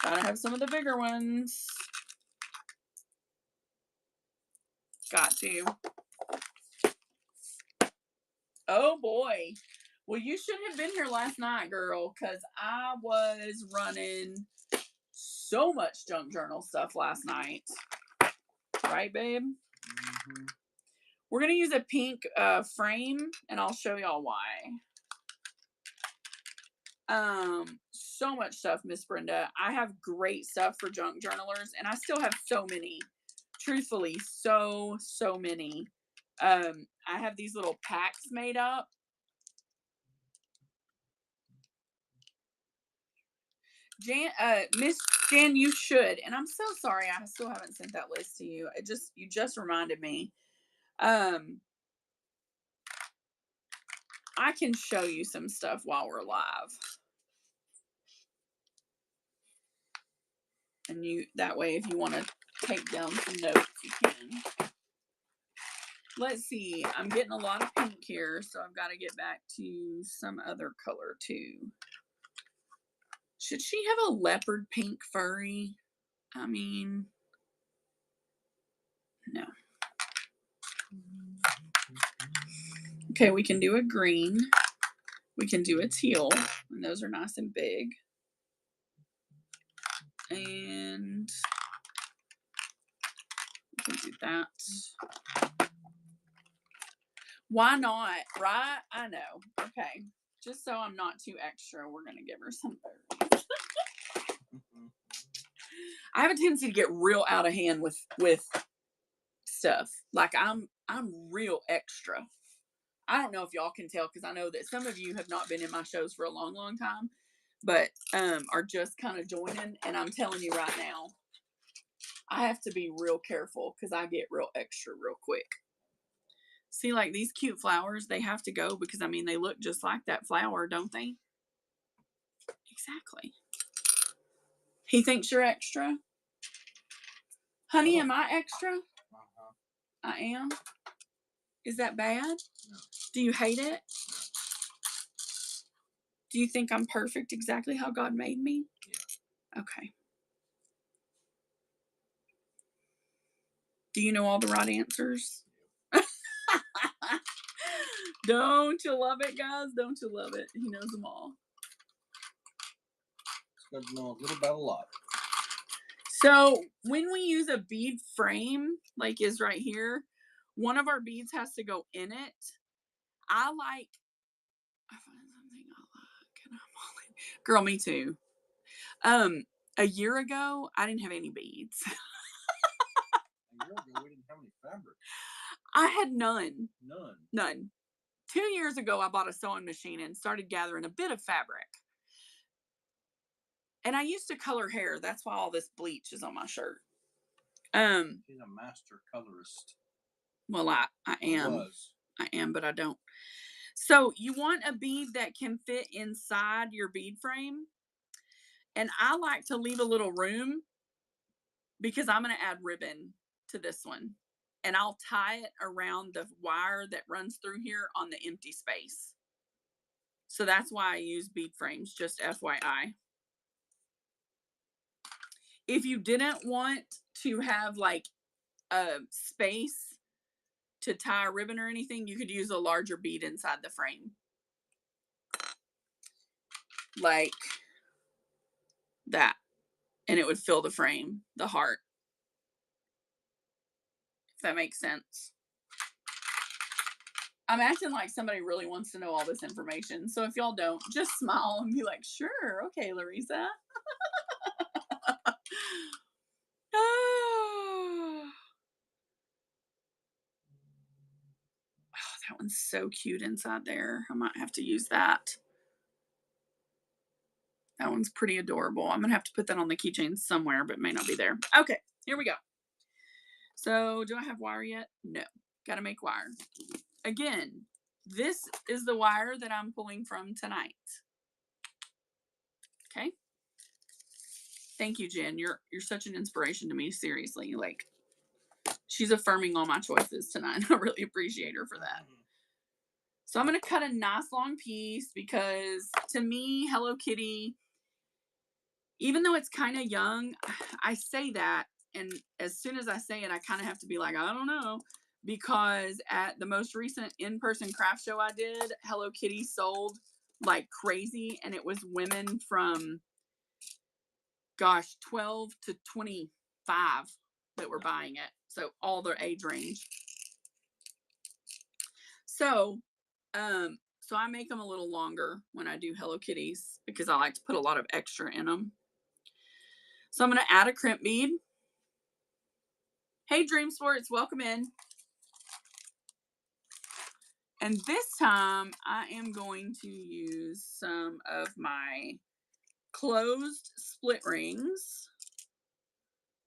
Gotta have some of the bigger ones. Got to. Oh boy. Well, you should have been here last night, girl, because I was running so much junk journal stuff last night. Right, babe? Mm-hmm. We're going to use a pink frame, and I'll show y'all why. So much stuff, Miss Brenda. I have great stuff for junk journalers, and I still have so many. Truthfully, so many. I have these little packs made up. Miss Jan, you should, and I'm so sorry I still haven't sent that list to you. You just reminded me. I can show you some stuff while we're live. And that way, if you want to take down some notes, you can. Let's see. I'm getting a lot of pink here, so I've got to get back to some other color too. Should she have a leopard pink furry? I mean, no. Okay, we can do a green. We can do a teal, and those are nice and big. And we can do that. Why not, right? I know. Okay. Just so I'm not too extra, we're going to give her some berries. I have a tendency to get real out of hand with stuff. Like I'm real extra. I don't know if y'all can tell, because I know that some of you have not been in my shows for a long time, but are just kind of joining. And I'm telling you right now, I have to be real careful because I get real extra real quick. See, like these cute flowers, they have to go because, I mean, they look just like that flower, don't they? Exactly. He thinks you're extra? Honey, am I extra? Uh-huh. I am? Is that bad? No. Do you hate it? Do you think I'm perfect exactly how God made me? Yeah. Okay. Do you know all the right answers? Don't you love it, guys? Don't you love it? He knows them all. It's good to know a little about a lot. So when we use a bead frame, like is right here, one of our beads has to go in it. I find something I like, and I'm all girl, me too. A year ago, I didn't have any beads. A year ago, we didn't have any fabric. I had none. None. 2 years ago, I bought a sewing machine and started gathering a bit of fabric. And I used to color hair. That's why all this bleach is on my shirt. She's a master colorist. Well, I am. Was. I am, but I don't. So you want a bead that can fit inside your bead frame. And I like to leave a little room because I'm going to add ribbon to this one. And I'll tie it around the wire that runs through here on the empty space. So that's why I use bead frames, just FYI. If you didn't want to have like a space to tie a ribbon or anything, you could use a larger bead inside the frame. Like that. And it would fill the frame, the heart. If that makes sense. I'm acting like somebody really wants to know all this information. So if y'all don't, just smile and be like, sure, okay, Larissa. Oh, that one's so cute inside there. I might have to use that. That one's pretty adorable. I'm going to have to put that on the keychain somewhere, but it may not be there. Okay, here we go. So do I have wire yet? No. Got to make wire. Again, this is the wire that I'm pulling from tonight. Okay. Thank you, Jen. You're such an inspiration to me. Seriously, like she's affirming all my choices tonight. I really appreciate her for that. So I'm gonna cut a nice long piece because to me, Hello Kitty, even though it's kind of young, I say that, and as soon as I say it, I kind of have to be like, I don't know. Because at the most recent in-person craft show I did, Hello Kitty sold like crazy. And it was women from, gosh, 12 to 25 that were buying it. So all their age range. So I make them a little longer when I do Hello Kitties because I like to put a lot of extra in them. So I'm going to add a crimp bead. Hey, Dream Sports, welcome in. And this time I am going to use some of my closed split rings.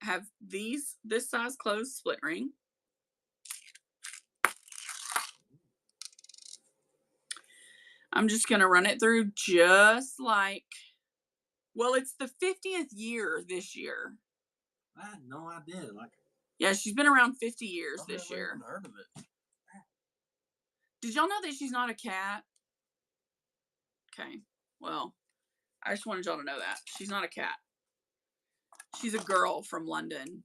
I have this size closed split ring. I'm just going to run it through just like, well, it's the 50th year this year. I had no idea. Yeah, she's been around 50 years this year. I've never heard of it. Did y'all know that she's not a cat? Okay, well, I just wanted y'all to know that. She's not a cat. She's a girl from London,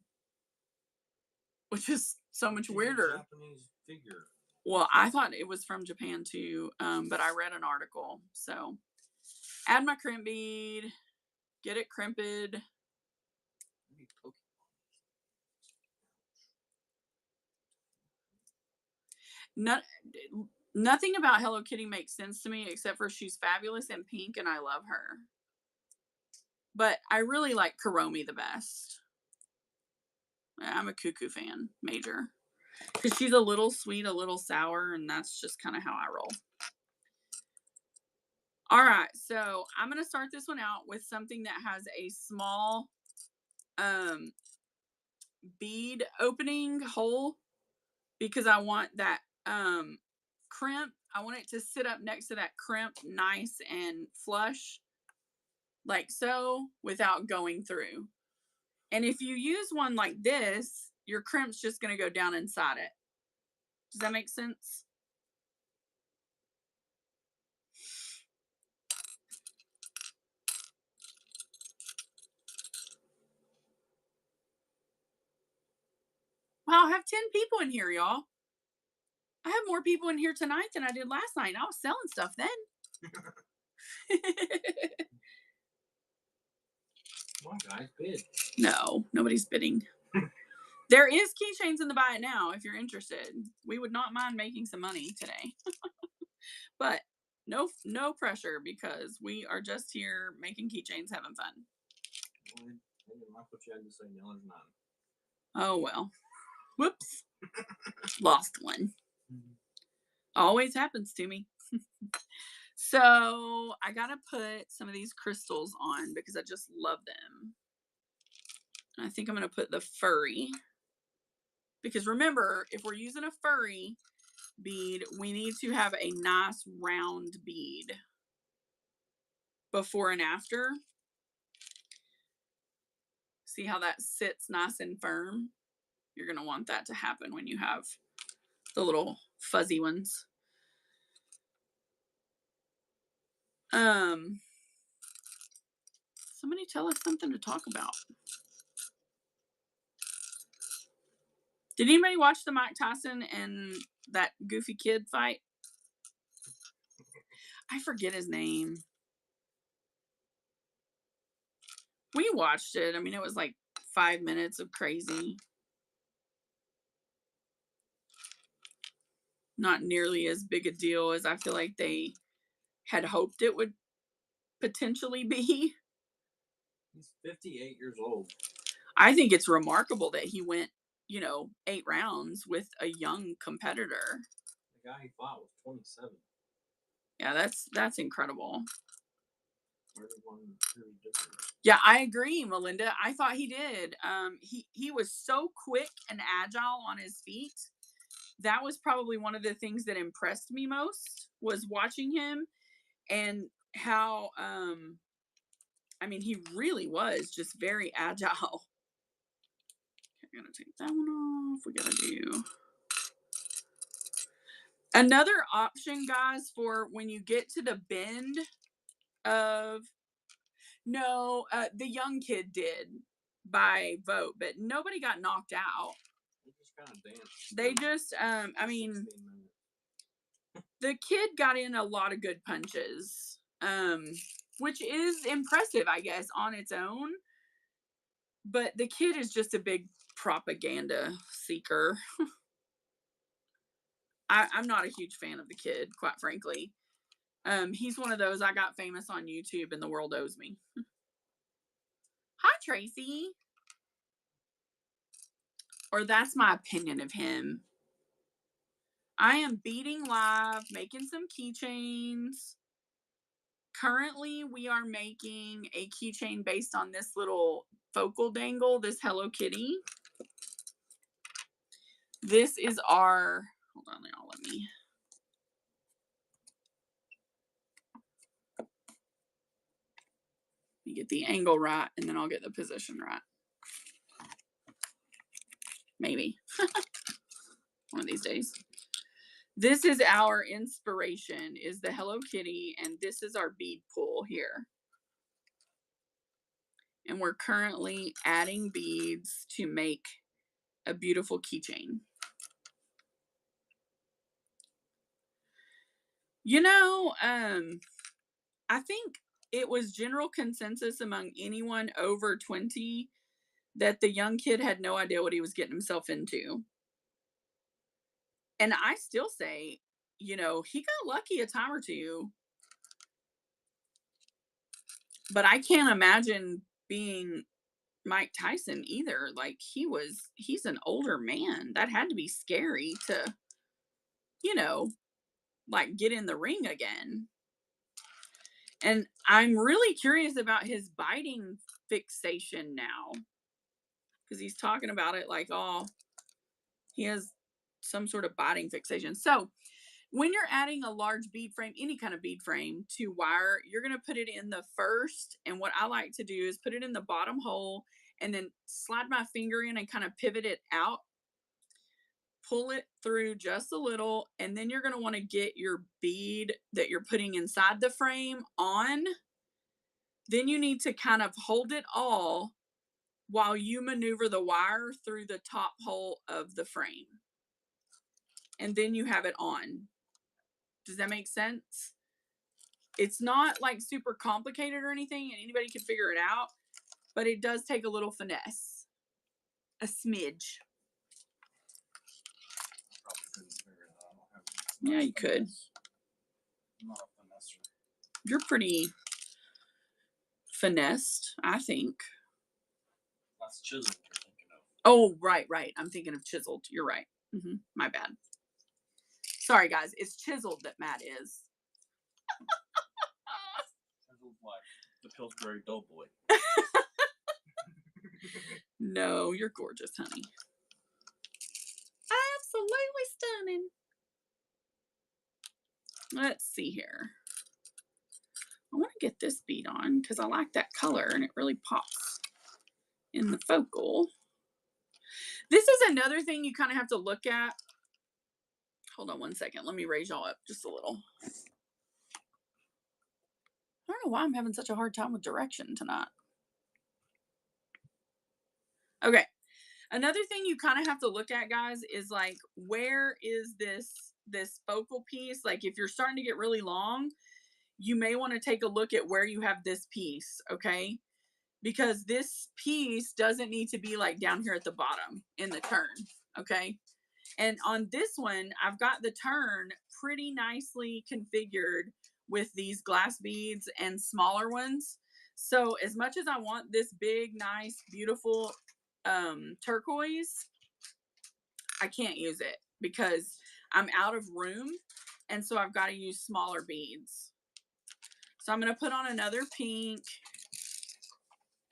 which is so much weirder. Japanese figure. Well, I thought it was from Japan too, but I read an article. So, add my crimp bead, get it crimped. Nothing about Hello Kitty makes sense to me except for she's fabulous and pink and I love her. But I really like Kuromi the best. I'm a Cuckoo fan, major. Because she's a little sweet, a little sour, and that's just kind of how I roll. All right, so I'm going to start this one out with something that has a small bead opening hole because I want that crimp. I want it to sit up next to that crimp nice and flush like so without going through. And if you use one like this, your crimp's just going to go down inside it. Does that make sense? Wow, I have 10 people in here, y'all. I have more people in here tonight than I did last night. I was selling stuff then. Come on, guys, bid. No, nobody's bidding. There is keychains in the buy it now if you're interested. We would not mind making some money today. But no pressure because we are just here making keychains, having fun. Oh, well. Whoops. Lost one. Always happens to me. So I gotta put some of these crystals on because I just love them. I think I'm gonna put the furry. Because remember, if we're using a furry bead, we need to have a nice round bead before and after. See how that sits nice and firm? You're going to want that to happen when you have the little fuzzy ones. Somebody tell us something to talk about. Did anybody watch the Mike Tyson and that goofy kid fight? I forget his name. We watched it. I mean, it was like 5 minutes of crazy. Not nearly as big a deal as I feel like they had hoped it would potentially be. He's 58 years old. I think it's remarkable that he went, 8 rounds with a young competitor. The guy he fought was 27. Yeah, that's incredible. Yeah, I agree, Melinda. I thought he did. He was so quick and agile on his feet. That was probably one of the things that impressed me most was watching him and how he really was just very agile. Okay, I'm gonna take that one off. We gotta do another option, guys, for when you get to the bend of the young kid did. by vote, but nobody got knocked out. They just kind of danced. They just, I mean, the kid got in a lot of good punches, which is impressive, I guess, on its own. But the kid is just a big propaganda seeker. I'm not a huge fan of the kid, quite frankly. He's one of those, I got famous on YouTube and the world owes me. Hi, Tracy. Or that's my opinion of him. I am beading live, making some keychains. Currently, we are making a keychain based on this little focal dangle, this Hello Kitty. This is our, hold on, y'all, let me get the angle right, and then I'll get the position right. Maybe. One of these days. This is our inspiration, is the Hello Kitty, and this is our bead pool here. And we're currently adding beads to make a beautiful keychain. You know, I think it was general consensus among anyone over 20 that the young kid had no idea what he was getting himself into. And I still say, you know, he got lucky a time or two. But I can't imagine being Mike Tyson either. Like, he's an older man. That had to be scary to, you know, like, get in the ring again. And I'm really curious about his biting fixation now. Because he's talking about it like, oh, he has some sort of biting fixation. So when you're adding a large bead frame, any kind of bead frame to wire, you're going to put it in the first. And what I like to do is put it in the bottom hole and then slide my finger in and kind of pivot it out. Pull it through just a little. And then you're going to want to get your bead that you're putting inside the frame on. Then you need to kind of hold it all while you maneuver the wire through the top hole of the frame. And then you have it on. Does that make sense? It's not like super complicated or anything, and anybody can figure it out, but it does take a little finesse. A smidge. Yeah, you could. I'm not a finesser. You're pretty finessed, I think. That's chiseled you're thinking of. Oh, right. I'm thinking of chiseled. You're right. My bad. Sorry, guys. It's chiseled that Matt is. Chiseled like the Pillsbury Doughboy. No, you're gorgeous, honey. Absolutely stunning. Let's see here. I want to get this bead on because I like that color and it really pops in the focal. This is another thing you kind of have to look at. Hold on one second. Let me raise y'all up just a little. I don't know why I'm having such a hard time with direction tonight. Okay. Another thing you kind of have to look at, guys, is like, where is this focal piece? Like, if you're starting to get really long, you may want to take a look at where you have this piece, okay? Because this piece doesn't need to be like down here at the bottom in the turn, okay? And on this one, I've got the turn pretty nicely configured with these glass beads and smaller ones. So as much as I want this big, nice, beautiful turquoise, I can't use it because I'm out of room. And so I've got to use smaller beads. So I'm going to put on another pink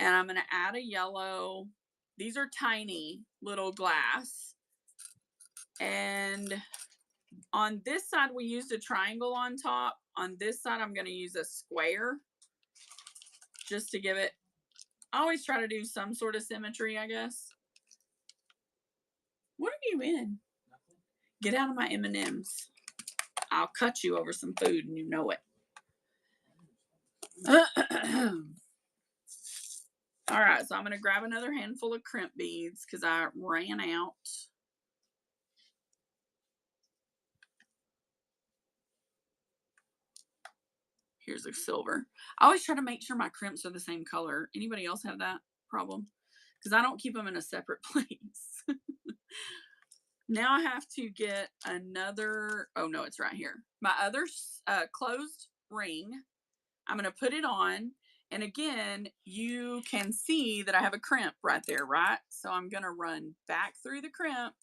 and I'm going to add a yellow. These are tiny little glass. And on this side, we used a triangle on top. On this side, I'm going to use a square just to give it, I always try to do some sort of symmetry, I guess. What are you in? Nothing. Get out of my M&Ms. I'll cut you over some food and you know it. All right, so I'm going to grab another handful of crimp beads because I ran out. Here's a silver. I always try to make sure my crimps are the same color. Anybody else have that problem? Because I don't keep them in a separate place. Now I have to get another, oh no, it's right here. My other closed ring. I'm going to put it on. And again, you can see that I have a crimp right there, right? So I'm going to run back through the crimp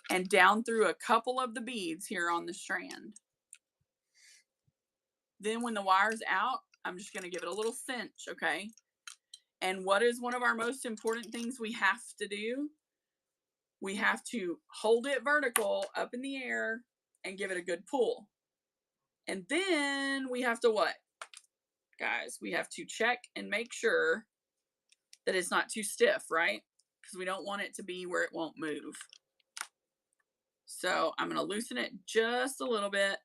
and down through a couple of the beads here on the strand. Then when the wire's out, I'm just going to give it a little cinch, okay? And what is one of our most important things we have to do? We have to hold it vertical up in the air and give it a good pull. And then we have to what? Guys, we have to check and make sure that it's not too stiff, right? Because we don't want it to be where it won't move. So I'm going to loosen it just a little bit.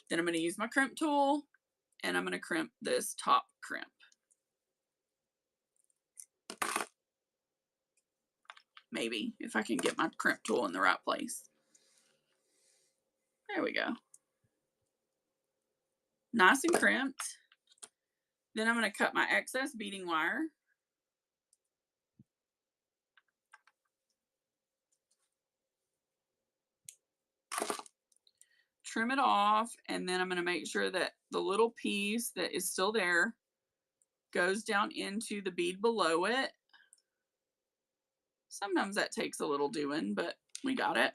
Then I'm going to use my crimp tool and I'm going to crimp this top crimp. Maybe if I can get my crimp tool in the right place. There we go. Nice and crimped. Then I'm going to cut my excess beading wire. Trim it off, and then I'm going to make sure that the little piece that is still there goes down into the bead below it. Sometimes that takes a little doing, but we got it.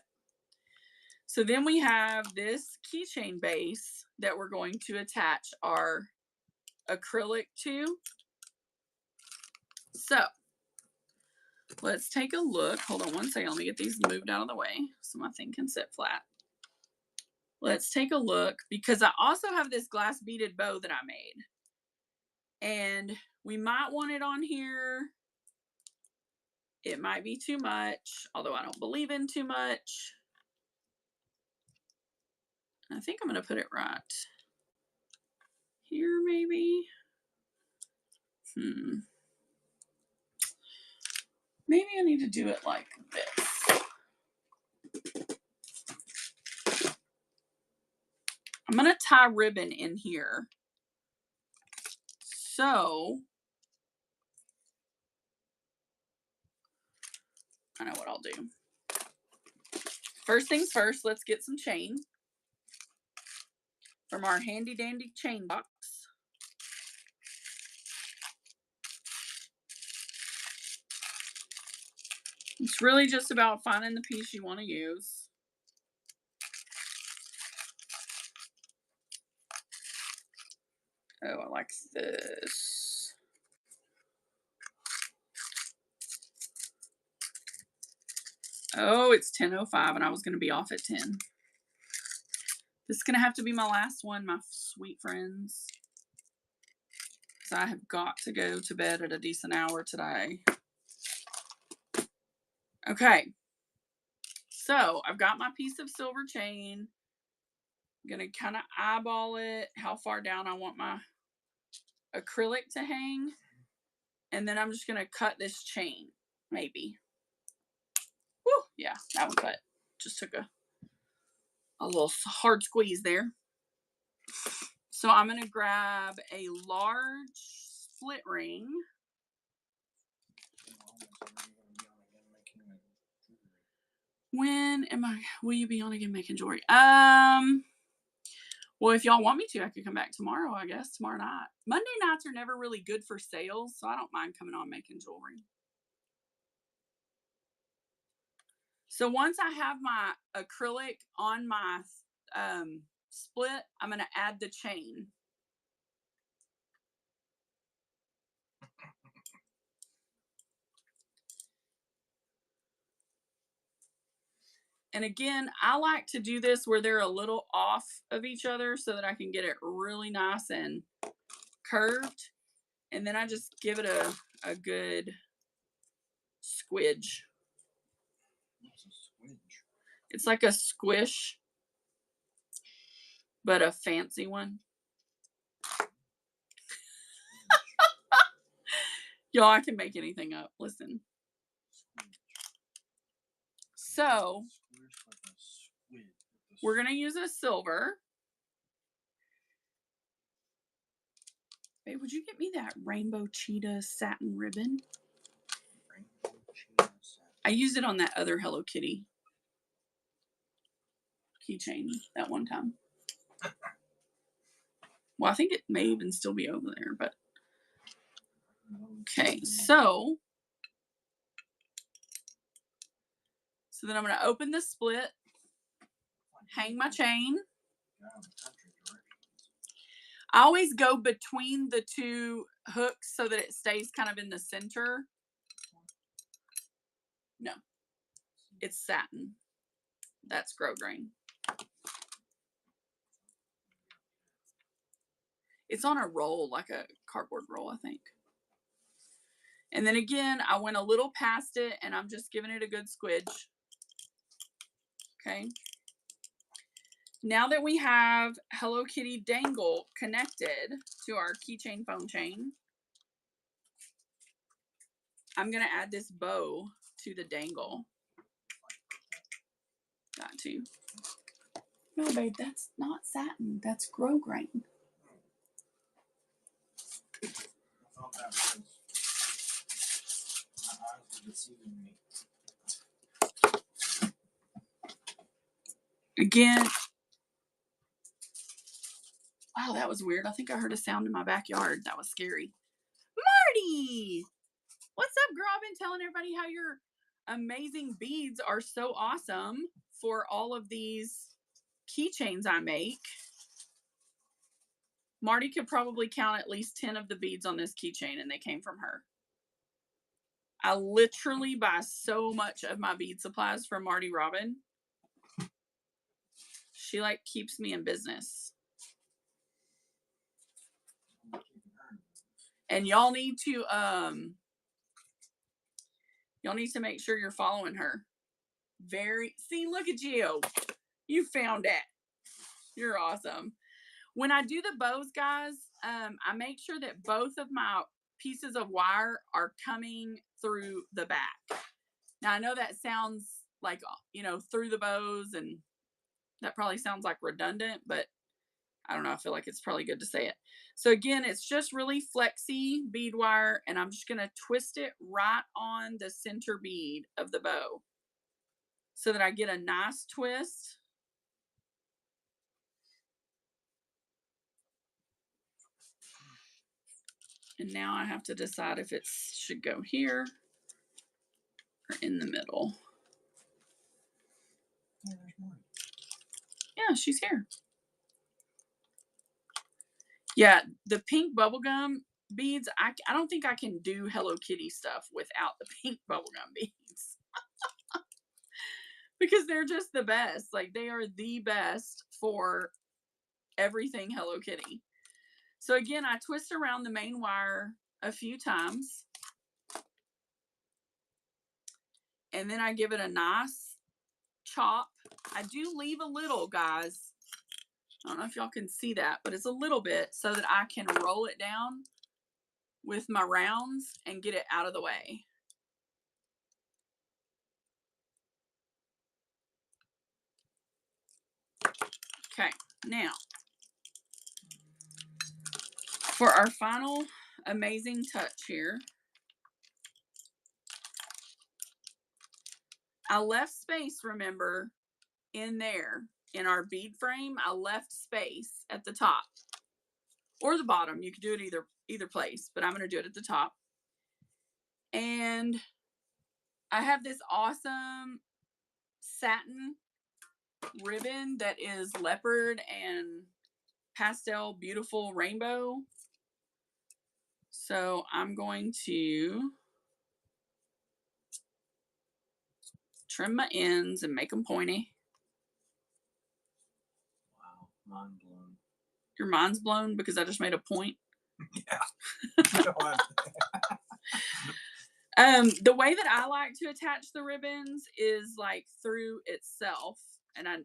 So then we have this keychain base that we're going to attach our acrylic to. So let's take a look. Hold on one second. Let me get these moved out of the way so my thing can sit flat. Let's take a look because I also have this glass beaded bow that I made. And we might want it on here. It might be too much, although I don't believe in too much. I think I'm going to put it right here, maybe. Maybe I need to do it like this. I'm going to tie ribbon in here. So, I know what I'll do. First things first, let's get some chain from our handy dandy chain box. It's really just about finding the piece you want to use. Oh, I like this. Oh, it's 10:05 and I was going to be off at 10. This is going to have to be my last one, my sweet friends. Because I have got to go to bed at a decent hour today. Okay. So, I've got my piece of silver chain. I'm going to kind of eyeball it, how far down I want my acrylic to hang. And then I'm just going to cut this chain, maybe. Woo, yeah, that one cut. Just took a little hard squeeze there. So I'm going to grab a large split ring. When will you be on again making jewelry? Well, if y'all want me to, I could come back tomorrow, I guess, tomorrow night. Monday nights are never really good for sales, so I don't mind coming on making jewelry. So once I have my acrylic on my split, I'm going to add the chain. And again, I like to do this where they're a little off of each other so that I can get it really nice and curved. And then I just give it a good squidge. What's a squidge? It's like a squish, but a fancy one. Y'all, I can make anything up. Listen. So, we're going to use a silver. Babe, would you get me that rainbow cheetah satin ribbon? I used it on that other Hello Kitty keychain that one time. Well, I think it may even still be over there, but okay, so then I'm going to open the split, hang my chain. I always go between the two hooks so that it stays kind of in the center. No, it's satin. That's grosgrain. It's on a roll, like a cardboard roll, I think. And then again, I went a little past it and I'm just giving it a good squidge. Okay. Now that we have Hello Kitty dangle connected to our keychain phone chain, I'm going to add this bow to the dangle. Got to. No, babe, that's not satin. That's grosgrain. I thought that was my eyes were deceiving me. Again, wow, that was weird. I think I heard a sound in my backyard. That was scary. Marty! What's up, girl? I've been telling everybody how your amazing beads are so awesome for all of these keychains I make. Marty could probably count at least 10 of the beads on this keychain, and they came from her. I literally buy so much of my bead supplies from Marty Robin. She like keeps me in business. And y'all need to make sure you're following her. See, look at you. You found it. You're awesome. When I do the bows, guys, I make sure that both of my pieces of wire are coming through the back. Now, I know that sounds like, through the bows, and that probably sounds like redundant, but I don't know. I feel like it's probably good to say it. So again, it's just really flexy bead wire, and I'm just going to twist it right on the center bead of the bow so that I get a nice twist. And now I have to decide if it should go here or in the middle. Yeah, she's here. Yeah, the pink bubblegum beads, I don't think I can do Hello Kitty stuff without the pink bubblegum beads. Because they're just the best. Like, they are the best for everything Hello Kitty. So again, I twist around the main wire a few times. And then I give it a nice chop. I do leave a little, guys. I don't know if y'all can see that, but it's a little bit so that I can roll it down with my rounds and get it out of the way. Okay, now for our final amazing touch here, I left space, remember, in there in our bead frame. I left space at the top or the bottom. You can do it either place, but I'm going to do it at the top. And I have this awesome satin ribbon that is leopard and pastel beautiful rainbow. So I'm going to trim my ends and make them pointy. Wow, mind blown. Your mind's blown because I just made a point? Yeah. The way that I like to attach the ribbons is like through itself. And I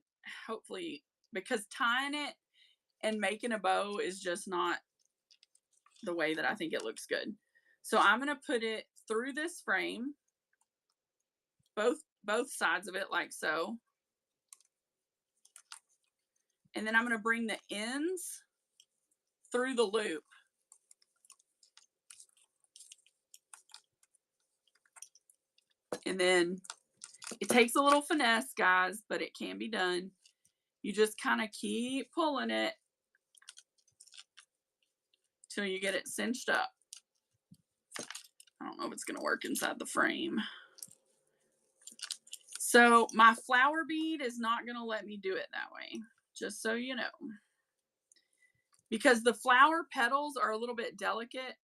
hopefully, because tying it and making a bow is just not the way that I think it looks good. So I'm going to put it through this frame, both sides of it like so. And then I'm going to bring the ends through the loop. And then it takes a little finesse, guys, but it can be done. You just kind of keep pulling it till you get it cinched up. I don't know if it's going to work inside the frame. So my flower bead is not going to let me do it that way, just so you know. Because the flower petals are a little bit delicate,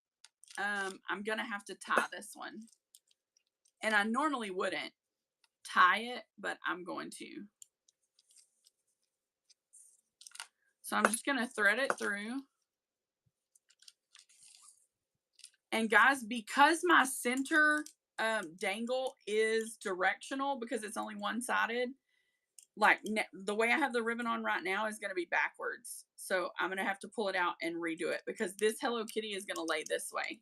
I'm going to have to tie this one. And I normally wouldn't tie it, but I'm going to. So I'm just going to thread it through. And guys, because my center dangle is directional, because it's only one-sided, like the way I have the ribbon on right now is going to be backwards. So I'm going to have to pull it out and redo it, because this Hello Kitty is going to lay this way.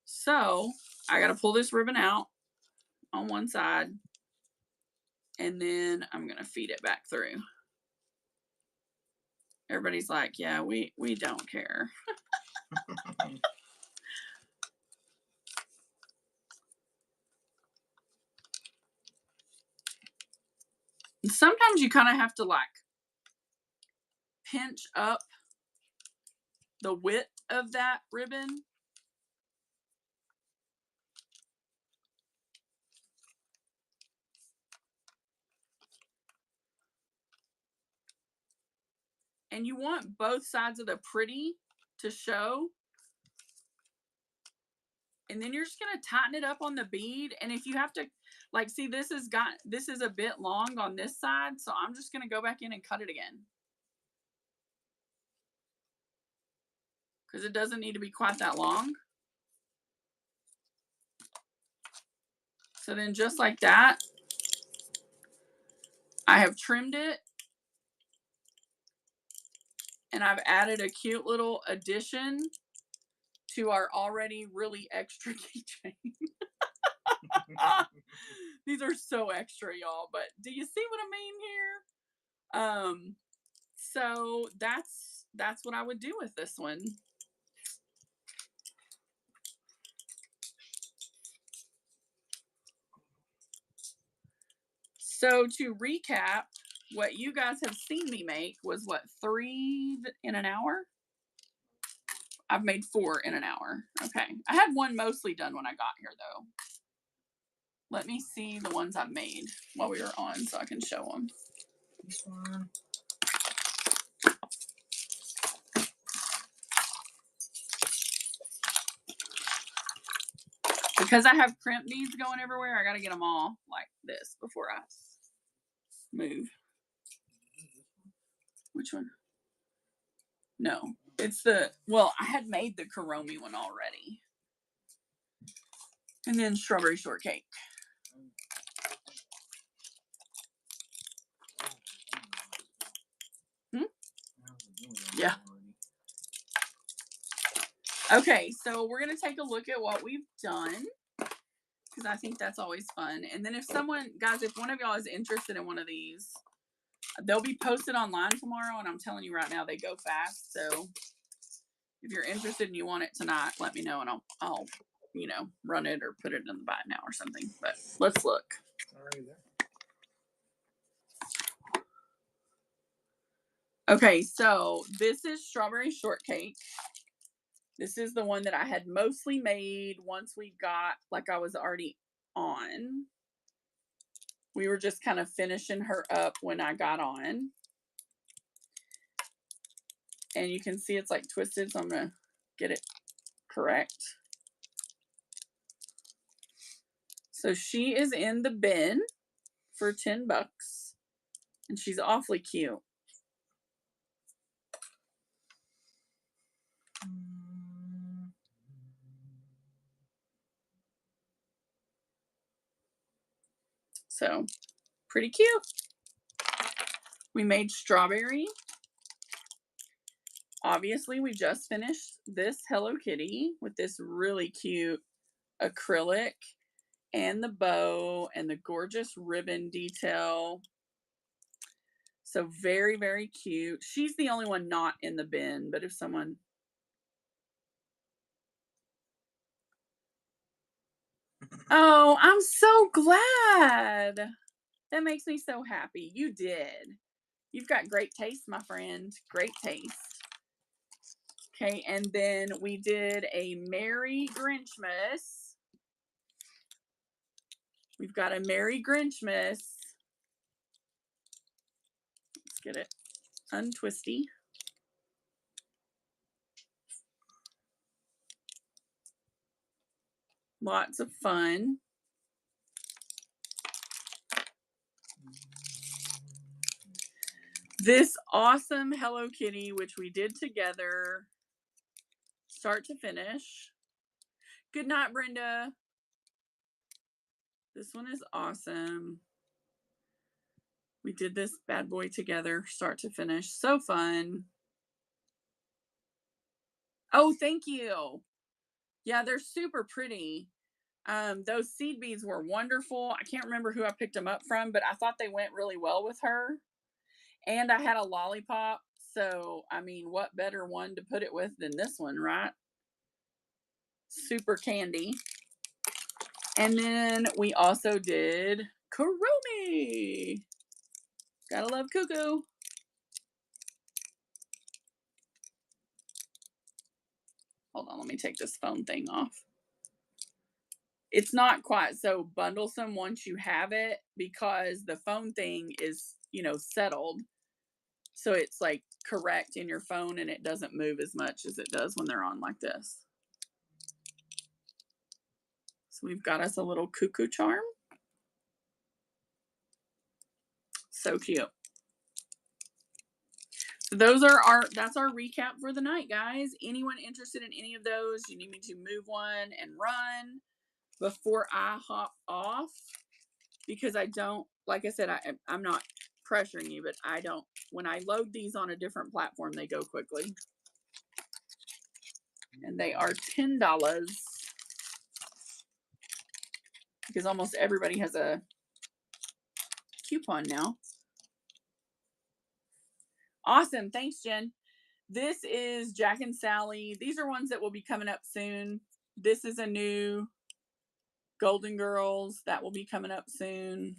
So I got to pull this ribbon out on one side, and then I'm going to feed it back through. Everybody's like, yeah, we don't care. And sometimes you kind of have to like pinch up the width of that ribbon. And you want both sides of the pretty to show. And then you're just going to tighten it up on the bead. And if you have to, like, see, this is a bit long on this side. So I'm just going to go back in and cut it again, because it doesn't need to be quite that long. So then just like that, I have trimmed it. And I've added a cute little addition to our already really extra keychain. These are so extra, y'all, but do you see what I mean here? So that's what I would do with this one. So to recap, what you guys have seen me make was what, 3 in an hour? I've made 4 in an hour. Okay. I had one mostly done when I got here, though. Let me see the ones I've made while we were on so I can show them. This one. Because I have crimp beads going everywhere, I got to get them all like this before I move. Which one? No, it's well, I had made the Kuromi one already. And then strawberry shortcake. Yeah. Okay, so we're going to take a look at what we've done, because I think that's always fun. And then if someone, guys, if one of y'all is interested in one of these, they'll be posted online tomorrow, and I'm telling you right now, they go fast. So if you're interested and you want it tonight, let me know, and I'll you know, run it or put it in the buy now or something. But let's look. Already there. Okay, so this is strawberry shortcake. This is the one that I had mostly made once we got, like, I was already on. We were just kind of finishing her up when I got on. And you can see it's like twisted, so I'm going to get it correct. So she is in the bin for $10, and she's awfully cute. So pretty cute. We made strawberry obviously we just finished this Hello Kitty with this really cute acrylic and the bow and the gorgeous ribbon detail. So very, very cute. She's the only one not in the bin, but if someone... Oh, I'm so glad. That makes me so happy. You did. You've got great taste, my friend. Great taste. Okay, and then we did a Merry Grinchmas. We've got a Merry Grinchmas. Let's get it untwisty. Lots of fun. This awesome Hello Kitty, which we did together, start to finish. Good night, Brenda. This one is awesome. We did this bad boy together, start to finish. So fun. Oh, thank you. Yeah, they're super pretty. Those seed beads were wonderful. I can't remember who I picked them up from, but I thought they went really well with her. And I had a lollipop. So, I mean, what better one to put it with than this one, right? Super candy. And then we also did Kurumi. Gotta love Cuckoo. Hold on, let me take this phone thing off. It's not quite so bundlesome once you have it because the phone thing is, you know, settled. So it's like correct in your phone and it doesn't move as much as it does when they're on like this. So we've got us a little cuckoo charm. So cute. So those are that's our recap for the night, guys. Anyone interested in any of those? You need me to move one and run before I hop off, because I don't, like I said, I'm not pressuring you, but I don't, when I load these on a different platform, they go quickly. And they are $10 because almost everybody has a coupon now. Awesome. Thanks, Jen. This is Jack and Sally. These are ones that will be coming up soon. This is a new Golden Girls that will be coming up soon.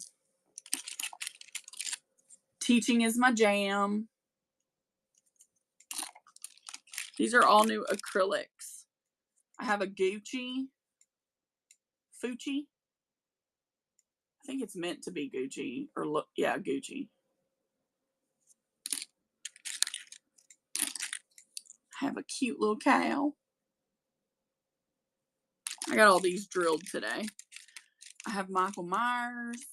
Teaching is my jam. These are all new acrylics. I have a Gucci. Fucci. I think it's meant to be Gucci, or look, yeah, Gucci. I have a cute little cow. I got all these drilled today. I have Michael Myers.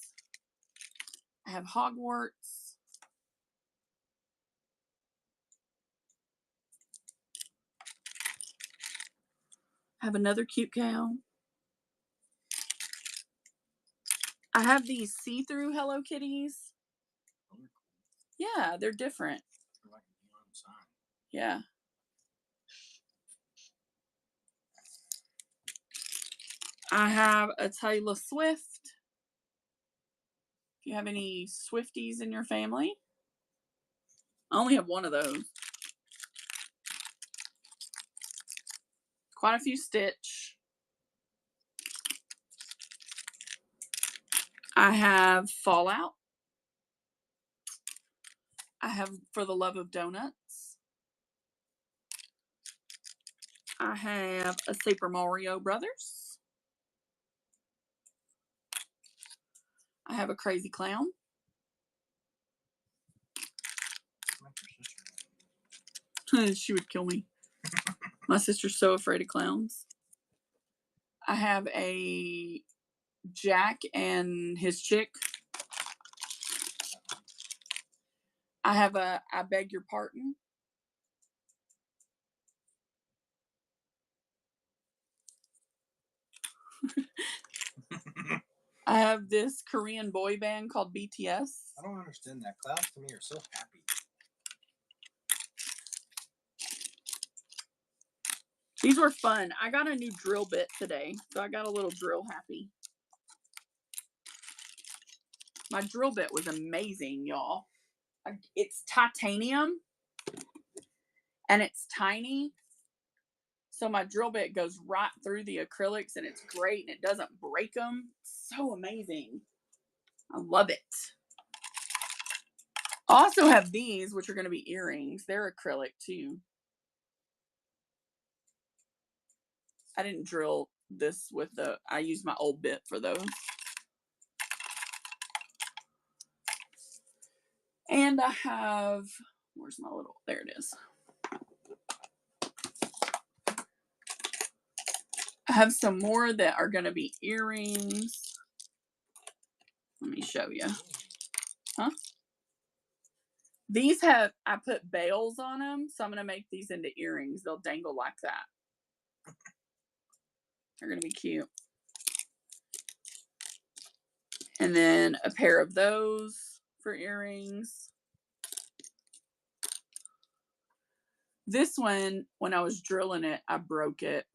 I have Hogwarts. I have another cute cow. I have these see-through Hello Kitties. Yeah, they're different. Yeah. I have a Taylor Swift. If you have any Swifties in your family. I only have one of those. Quite a few Stitch. I have Fallout. I have For the Love of Donuts. I have a Super Mario Brothers. I have a Crazy Clown. She would kill me. My sister's so afraid of clowns. I have a Jack and his chick. I have a I Beg Your Pardon. I have this Korean boy band called BTS. I don't understand that. Clowns to me are so happy. These were fun. I got a new drill bit today, so I got a little drill happy. My drill bit was amazing, y'all. It's titanium, and it's tiny. So my drill bit goes right through the acrylics, and it's great, and it doesn't break them. So amazing. I love it. I also have these, which are going to be earrings. They're acrylic too. I didn't drill this with I used my old bit for those. And I have, where's my little, there it is. I have some more that are going to be earrings. Let me show you. Huh? These I put bails on them, so I'm going to make these into earrings. They'll dangle like that. They're going to be cute. And then a pair of those for earrings. This one, when I was drilling it, I broke it.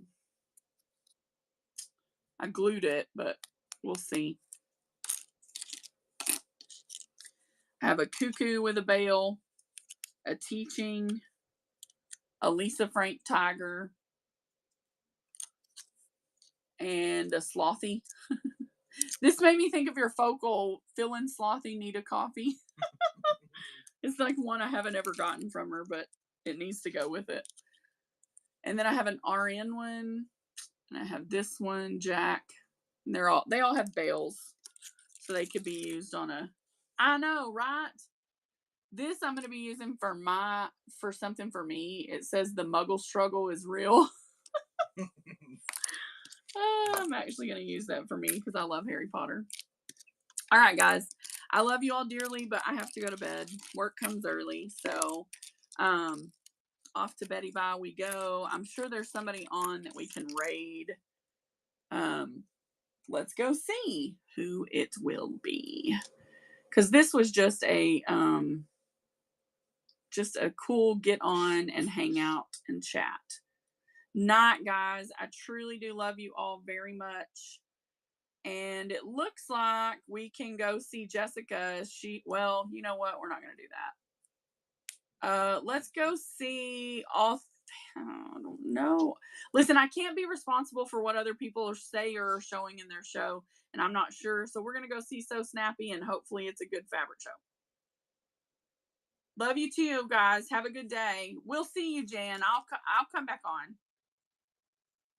I glued it, but we'll see. I have a cuckoo with a bail, a teaching, a Lisa Frank tiger, and a slothy. This made me think of your focal fill-in slothy need a coffee. It's like one I haven't ever gotten from her, but it needs to go with it. And then I have an RN one, and I have this one, Jack. And they all have bails, so they could be used on a. I know, right? This I'm going to be using for something for me. It says the Muggle struggle is real. I'm actually going to use that for me because I love Harry Potter. All right, guys. I love you all dearly, but I have to go to bed. Work comes early, so off to Betty Bye we go. I'm sure there's somebody on that we can raid. Let's go see who it will be, because this was just a cool get on and hang out and chat night, guys. I truly do love you all very much, and it looks like we can go see Jessica. Well, you know what, we're not going to do that. Let's go see all. I don't know. Listen, I can't be responsible for what other people say or are showing in their show, and I'm not sure. So we're going to go see So Snappy, and hopefully it's a good fabric show. Love you too, guys. Have a good day. We'll see you, Jan. I'll come back on.